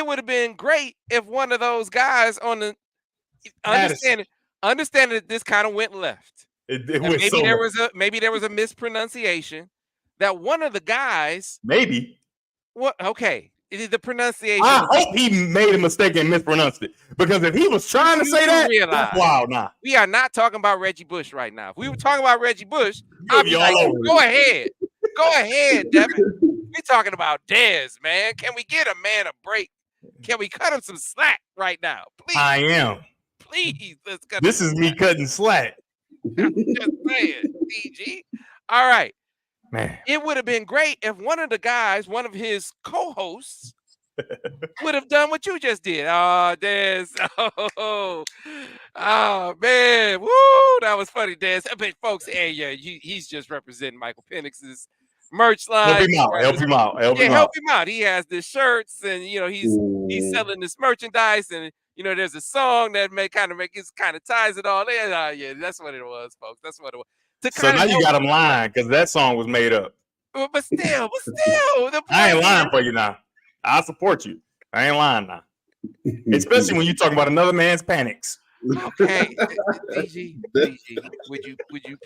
would have been great if one of those guys on the understanding that this kind of went left. It went Maybe there was a mispronunciation that one of the guys maybe. What? Okay, the pronunciation. I hope he made a mistake and mispronounced it, because if he was trying to say that, that's wild. Nah, we are not talking about Reggie Bush right now. If we were talking about Reggie Bush, I'd be like, go ahead, Devin. We're talking about Dez, man. Can we get a man a break? Can we cut him some slack right now, please? I am. Please, let's cut. This is me cutting slack. I'm just saying, DG. All right. Man, it would have been great if one of the guys, one of his co-hosts, would have done what you just did. Oh, Dez. Oh, man. Woo, that was funny, Dez. But folks, hey, yeah, he's just representing Michael Penix's merch line. Help him out. He has the shirts, and he's selling this merchandise, and there's a song that kind of ties it all in. Yeah, that's what it was, folks. That's what it was. So now you got him lying, because that song was made up. But still, I ain't lying for you now. I support you. I ain't lying now. Especially when you're talking about another man's penix. Okay, DG, would you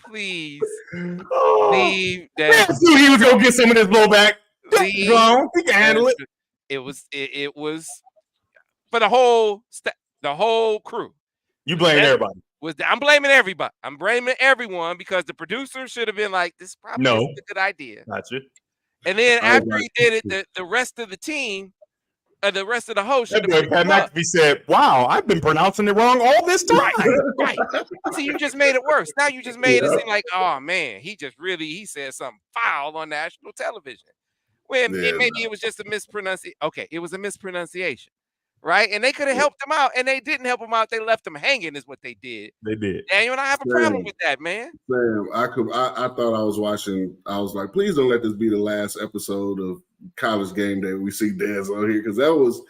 please leave that? Dude, he was gonna get some of this blowback. He can handle it. It was for the whole crew. You blame everybody. I'm blaming everybody. I'm blaming everyone, because the producer should have been like, this probably isn't a good idea. Gotcha. And then after he did it, the rest of the team, the rest of the host should have been Pat McAfee said, wow, I've been pronouncing it wrong all this time. Right. See, you just made it worse. Now you just made it seem like, oh man, he said something foul on national television. When maybe it was just a mispronunciation. Okay, it was a mispronunciation. Right, and they could have helped him out, and they didn't help him out. They left him hanging, is what they did. They did. Daniel, and I have a problem with that, man. Sam, I thought I was watching. I was like, please don't let this be the last episode of College Game Day we see Dez on here, because that was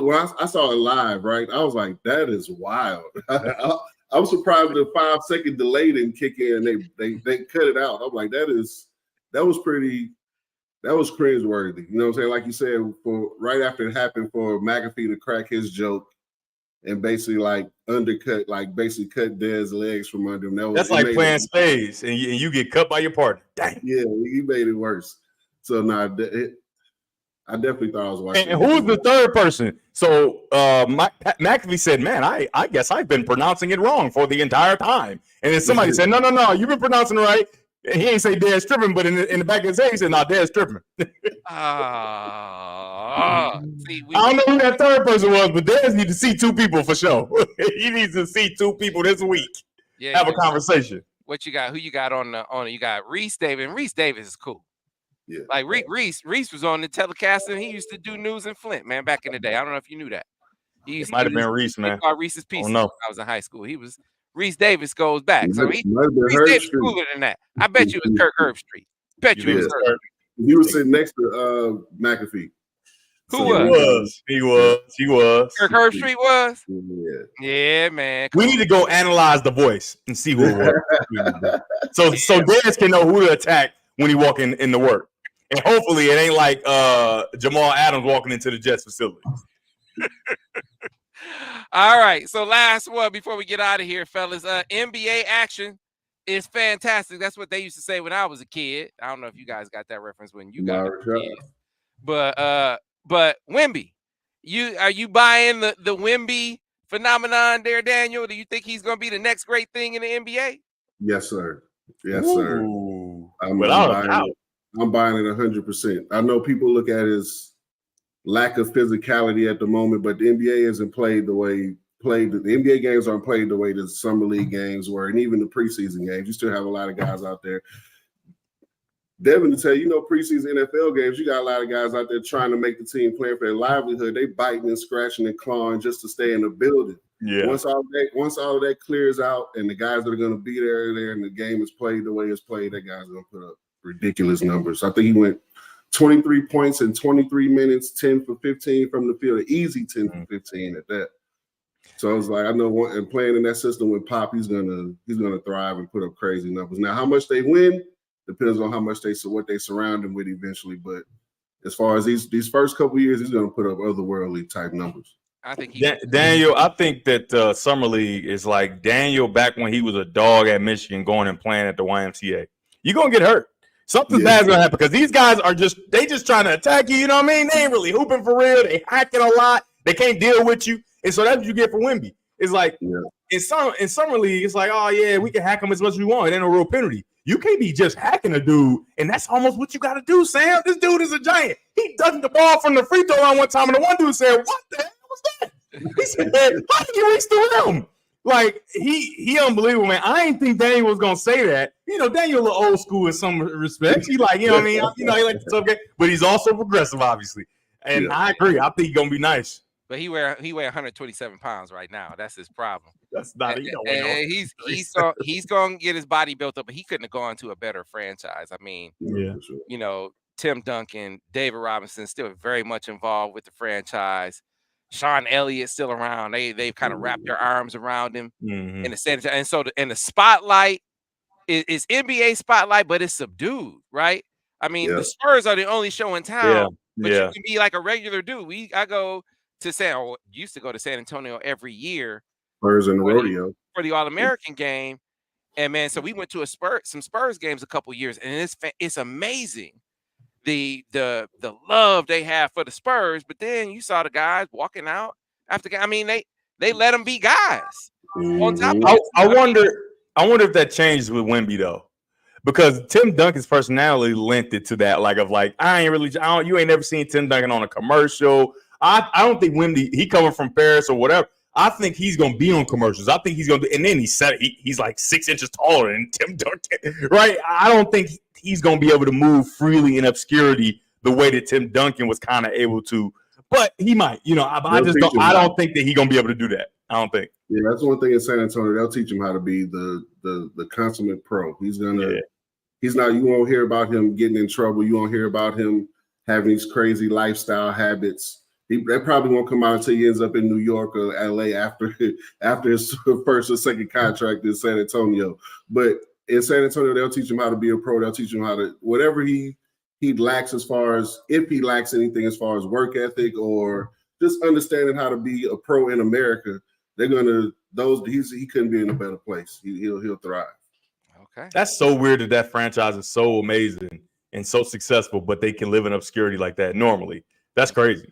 when I saw it live. Right, I was like, that is wild. I'm surprised the 5-second delay didn't kick in. They cut it out. I'm like, that was cringeworthy. You know what I'm saying? Like you said, for right after it happened, for McAfee to crack his joke and basically cut Dez's legs from under him. That's like playing spades and you get cut by your partner. Dang. Yeah, he made it worse. So I definitely thought I was watching. And who's the third person? So McAfee said, man, I guess I've been pronouncing it wrong for the entire time. And then somebody said, no, you've been pronouncing it right. And he ain't say Dez tripping, but in the back of his head, he said, no, Dez tripping. I don't know who that third person was, but Dez need to see two people for sure. He needs to see two people this week. Yeah, have a conversation. What you got? Who you got on it? You got Reese Davis. And Reese Davis is cool. Yeah. Like Reese was on the telecast, and he used to do news in Flint, man, back in the day. I don't know if you knew that. It might have been Reese, man. Reese's Pieces. Oh, no. When I was in high school. He was Reese Davis goes back. So Reese Davis cooler than that. I bet you it was Kirk Herbstreit. Bet you it was Kirk. He was sitting next to McAfee. Who was? He was. Kirk Herbstreit was? Yeah. Yeah, man. We need to go analyze the voice and see who it was. so Dez can know who to attack when he walk in the work. And hopefully it ain't like Jamal Adams walking into the Jets facility. All right. So last one before we get out of here, fellas. NBA action is fantastic. That's what they used to say when I was a kid. I don't know if you guys got that reference when you got kids. But Wemby, are you buying the Wemby phenomenon there, Daniel? Do you think he's going to be the next great thing in the NBA? Yes, sir. Yes, Ooh. sir. I'm buying it 100%. I know people look at his lack of physicality at the moment, but the NBA isn't played the way the NBA games aren't played the way the summer league games were, and even the preseason games. You still have a lot of guys out there. Devin, to tell you, preseason NFL games, you got a lot of guys out there trying to make the team, playing for their livelihood. They biting and scratching and clawing just to stay in the building. Yeah. Once all of that clears out, and the guys that are going to be there, and the game is played the way it's played, that guy's going to put up ridiculous numbers. I think he went 23 points in 23 minutes, 10 for 15 from the field, an easy 10 for 15 at that. So I was like, I know, and playing in that system with Pop, he's gonna thrive and put up crazy numbers. Now, how much they win depends on how much what they surround him with eventually. But as far as these first couple years, he's gonna put up otherworldly type numbers. I think Daniel. I think that Summer League is like Daniel back when he was a dog at Michigan, going and playing at the YMCA. You're gonna get hurt. Something bad's gonna happen because these guys are just trying to attack you. You know what I mean? They ain't really hooping for real. They hacking a lot. They can't deal with you. And so that's what you get for Wemby. It's like in summer league, it's like, oh yeah, we can hack him as much as we want. It ain't no real penalty. You can't be just hacking a dude, and that's almost what you got to do, Sam. This dude is a giant. He dunked the ball from the free throw line one time, and the one dude said, "What the hell was that?" He said, "How did you reach the rim?" Like he unbelievable, man. I didn't think Daniel was gonna say that. Daniel a little old school in some respects. He like, you know what I mean? He like the tough game, but he's also progressive, obviously. And I agree. I think he's gonna be nice. But he weigh 127 pounds right now. That's his problem. That's not he's gonna get his body built up, but he couldn't have gone to a better franchise. I mean, Tim Duncan, David Robinson still very much involved with the franchise. Sean Elliott's still around. They've kind of wrapped their arms around him in the center. And so the spotlight is NBA spotlight, but it's subdued, right? I mean, the Spurs are the only show in town, but you can be like a regular dude. I go to used to go to San Antonio every year. Spurs in the rodeo for the All-American game, and man, so we went to some Spurs games a couple years, and it's amazing the love they have for the Spurs. But then you saw the guys walking out after. I mean, they let them be guys. On top of I wonder if that changes with Wemby though, because Tim Duncan's personality lent it to that. You ain't never seen Tim Duncan on a commercial. I don't think Wemby, he coming from Paris or whatever. I think he's gonna be on commercials. I think he's gonna, and then he's like 6 inches taller than Tim Duncan, right? I don't think he's gonna be able to move freely in obscurity the way that Tim Duncan was kind of able to. But he might, I don't think that he's gonna be able to do that. I don't think. Yeah, that's one thing in San Antonio. They'll teach him how to be the consummate pro. He's gonna. He's not. You won't hear about him getting in trouble. You won't hear about him having these crazy lifestyle habits. That probably won't come out until he ends up in New York or LA after his first or second contract in San Antonio. But in San Antonio, they'll teach him how to be a pro. They'll teach him how to he lacks if he lacks anything as far as work ethic or just understanding how to be a pro in America. They're gonna he couldn't be in a better place. He'll thrive. Okay, that's so weird that franchise is so amazing and so successful, but they can live in obscurity like that normally. That's crazy.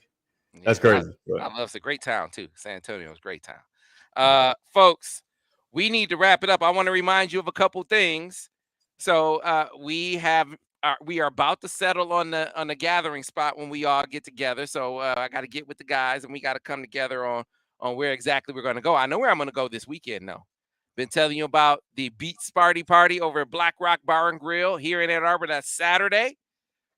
That's crazy. I love it's a great town too. San Antonio is a great town. Folks, we need to wrap it up. I want to remind you of a couple things. So we are about to settle on the gathering spot when we all get together. So I got to get with the guys and we got to come together on where exactly we're going to go. I know where I'm going to go this weekend though. Been telling you about the Beats Party over at Black Rock Bar and Grill here in Ann Arbor. That's Saturday.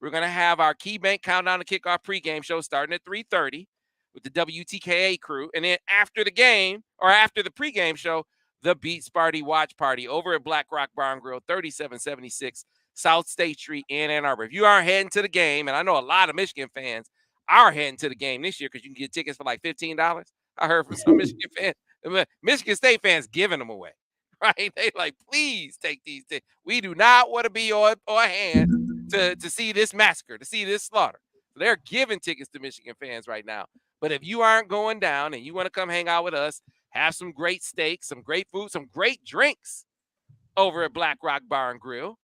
We're going to have our KeyBank Countdown to Kickoff pregame show starting at 3:30 with the WTKA crew. And then after the game or after the pregame show, the Beats Party Watch Party over at Black Rock Bar and Grill, 3776 South State Street in Ann Arbor. If you are heading to the game, and I know a lot of Michigan fans are heading to the game this year because you can get tickets for like $15. I heard from some Michigan fans. Michigan State fans giving them away, right? They like, please take these tickets. We do not want to be on hand to see this massacre, to see this slaughter. So they're giving tickets to Michigan fans right now. But if you aren't going down and you want to come hang out with us, have some great steaks, some great food, some great drinks over at Black Rock Bar and Grill,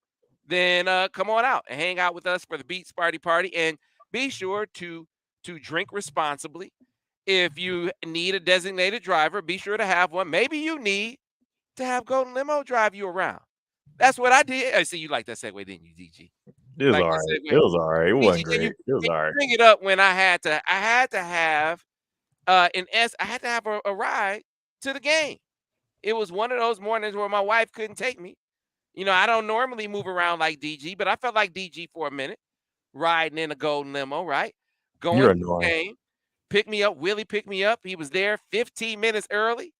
then come on out and hang out with us for the Beats Party. And be sure to drink responsibly. If you need a designated driver, be sure to have one. Maybe you need to have Golden Limo drive you around. That's what I did. I see you like that segue, didn't you, DG? It was all right. It was all right. It wasn't great. It was all right. Bring it up when I had to have I had to have a ride to the game. It was one of those mornings where my wife couldn't take me. You know, I don't normally move around like DG, but I felt like DG for a minute, riding in a Golden Limo, right? Going to the game, pick me up. Willie picked me up. He was there 15 minutes early,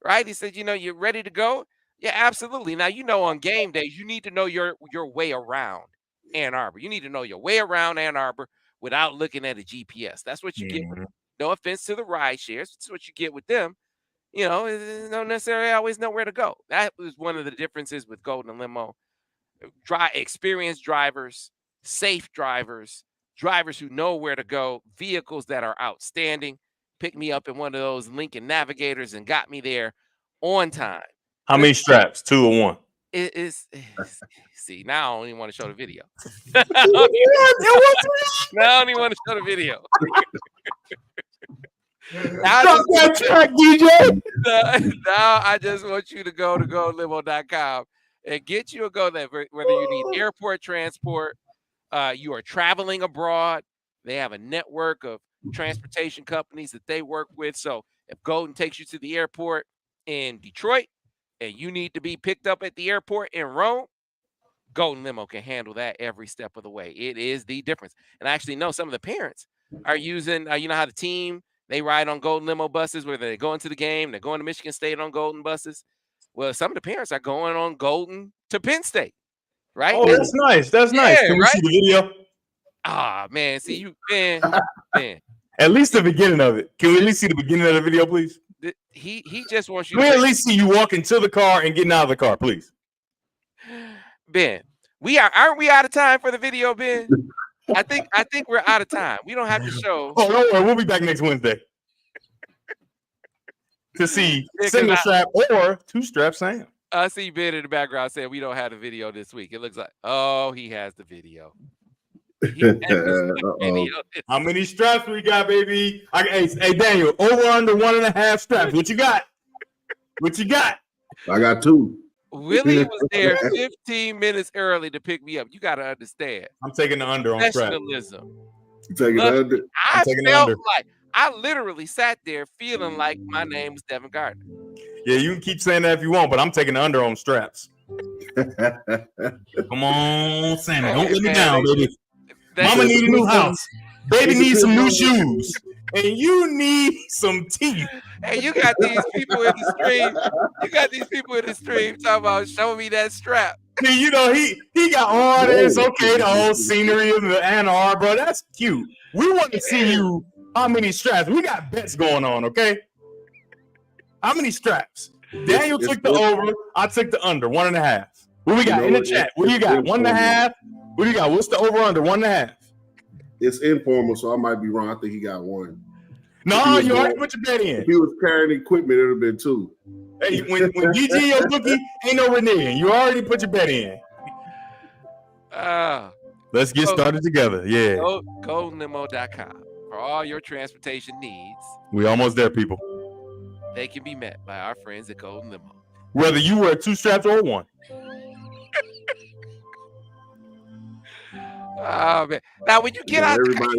right? He said, you know, you're ready to go? Yeah, absolutely. Now, you know, on game days, you need to know your way around Ann Arbor. You need to know your way around Ann Arbor without looking at a GPS. That's what you get. No offense to the ride shares. That's what you get with them. You know, don't necessarily always know where to go. That was one of the differences with Golden Limo. Experienced drivers, safe drivers, drivers who know where to go, vehicles that are outstanding. Picked me up in one of those Lincoln Navigators and got me there on time. How many straps? 2 or 1? See, now I don't even want to show the video. Now I don't even want to show the video. Now I just want you to go to goldenlimo.com and get you a go there, whether you need airport transport, you are traveling abroad. They have a network of transportation companies that they work with. So if Golden takes you to the airport in Detroit and you need to be picked up at the airport in Rome, Golden Limo can handle that every step of the way. It is the difference. And I actually know some of the parents are using, you know how the team, they ride on Golden Limo buses where they go into the game, they're going to Michigan State on Golden buses. Well, some of the parents are going on Golden to Penn State, right? Oh, that's nice. That's nice. Can we see the video? Ah, man. See, you, man. At least the beginning of it. Can we at least see the beginning of the video, please? He just wants you to at least see you walking to the car and getting out of the car, please. Ben, aren't we out of time for the video, Ben? I think we're out of time. We don't have to show. Oh, don't worry. We'll be back next Wednesday to see single strap or 2 strap Sam. I see Ben in the background saying we don't have the video this week. It looks like, oh, he has the video. How many straps we got, baby? Hey, Daniel, over under 1.5 straps. What you got? What you got? I got 2. Willie was there 15 minutes early to pick me up. You got to understand. I'm taking the under on strap. Professionalism. You taking the under? I literally sat there feeling like my name was Devin Gardner. Yeah, you can keep saying that if you want, but I'm taking the under on straps. Come on, Sammy. Don't let me down, baby. Mama need a new house. Baby needs some new shoes. And you need some teeth. Hey, you got these people in the stream. You got these people in the stream talking about show me that strap. See, you know, he got all this. Okay, the whole scenery of the Ann Arbor. That's cute. We want to see you. How many straps? We got bets going on, okay? How many straps? Daniel took the over. I took the under, 1.5. What we got in the chat? What do you got? 1.5? What do you got? What's the over under? 1.5. It's informal, so I might be wrong. I think he got 1. No, you already put your bet in. If he was carrying equipment, it would have been 2. Hey, when GG your bookie, ain't no reneging. You already put your bet in. Let's get started together. Yeah. GoldenLimo.com for all your transportation needs. We almost there, people. They can be met by our friends at Golden Limo. Whether you wear 2 straps or 1. Oh man! Now when you get out, you can't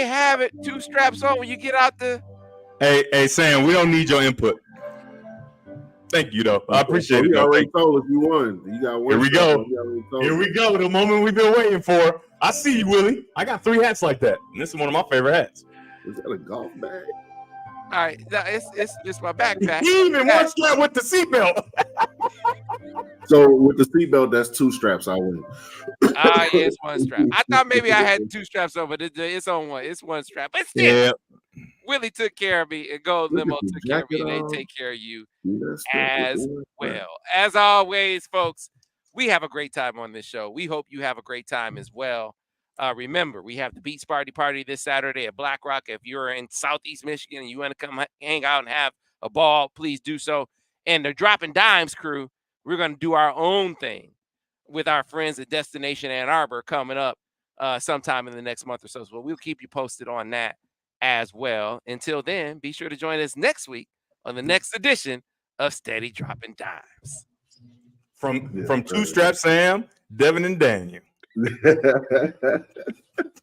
have it 2 straps on when you get out the. Hey, Sam, we don't need your input. Thank you, though. I appreciate it. You already told us you won. You got 1. Here we go. Here we go. The moment we've been waiting for. I see you, Willie. I got 3 hats like that, and this is one of my favorite hats. Is that a golf bag? All right, it's my backpack. He even one strap with the seatbelt. So with the seatbelt, that's 2 straps. I win. Yeah, it's 1 strap. I thought maybe I had 2 straps on, but it's on 1. It's 1 strap. But still, yeah. Willie took care of me, and Golden Limo took care of me. They take care of you as well. As always, folks, We have a great time on this show. We hope you have a great time as well. Remember, we have the Beats Party this Saturday at Black Rock. If you're in Southeast Michigan and you want to come hang out and have a ball, please do so. And the Droppin' Dimes crew, we're going to do our own thing with our friends at Destination Ann Arbor coming up sometime in the next month or so. So we'll keep you posted on that as well. Until then, be sure to join us next week on the next edition of Steady Droppin' Dimes. From Two Strap Sam, Devin, and Daniel.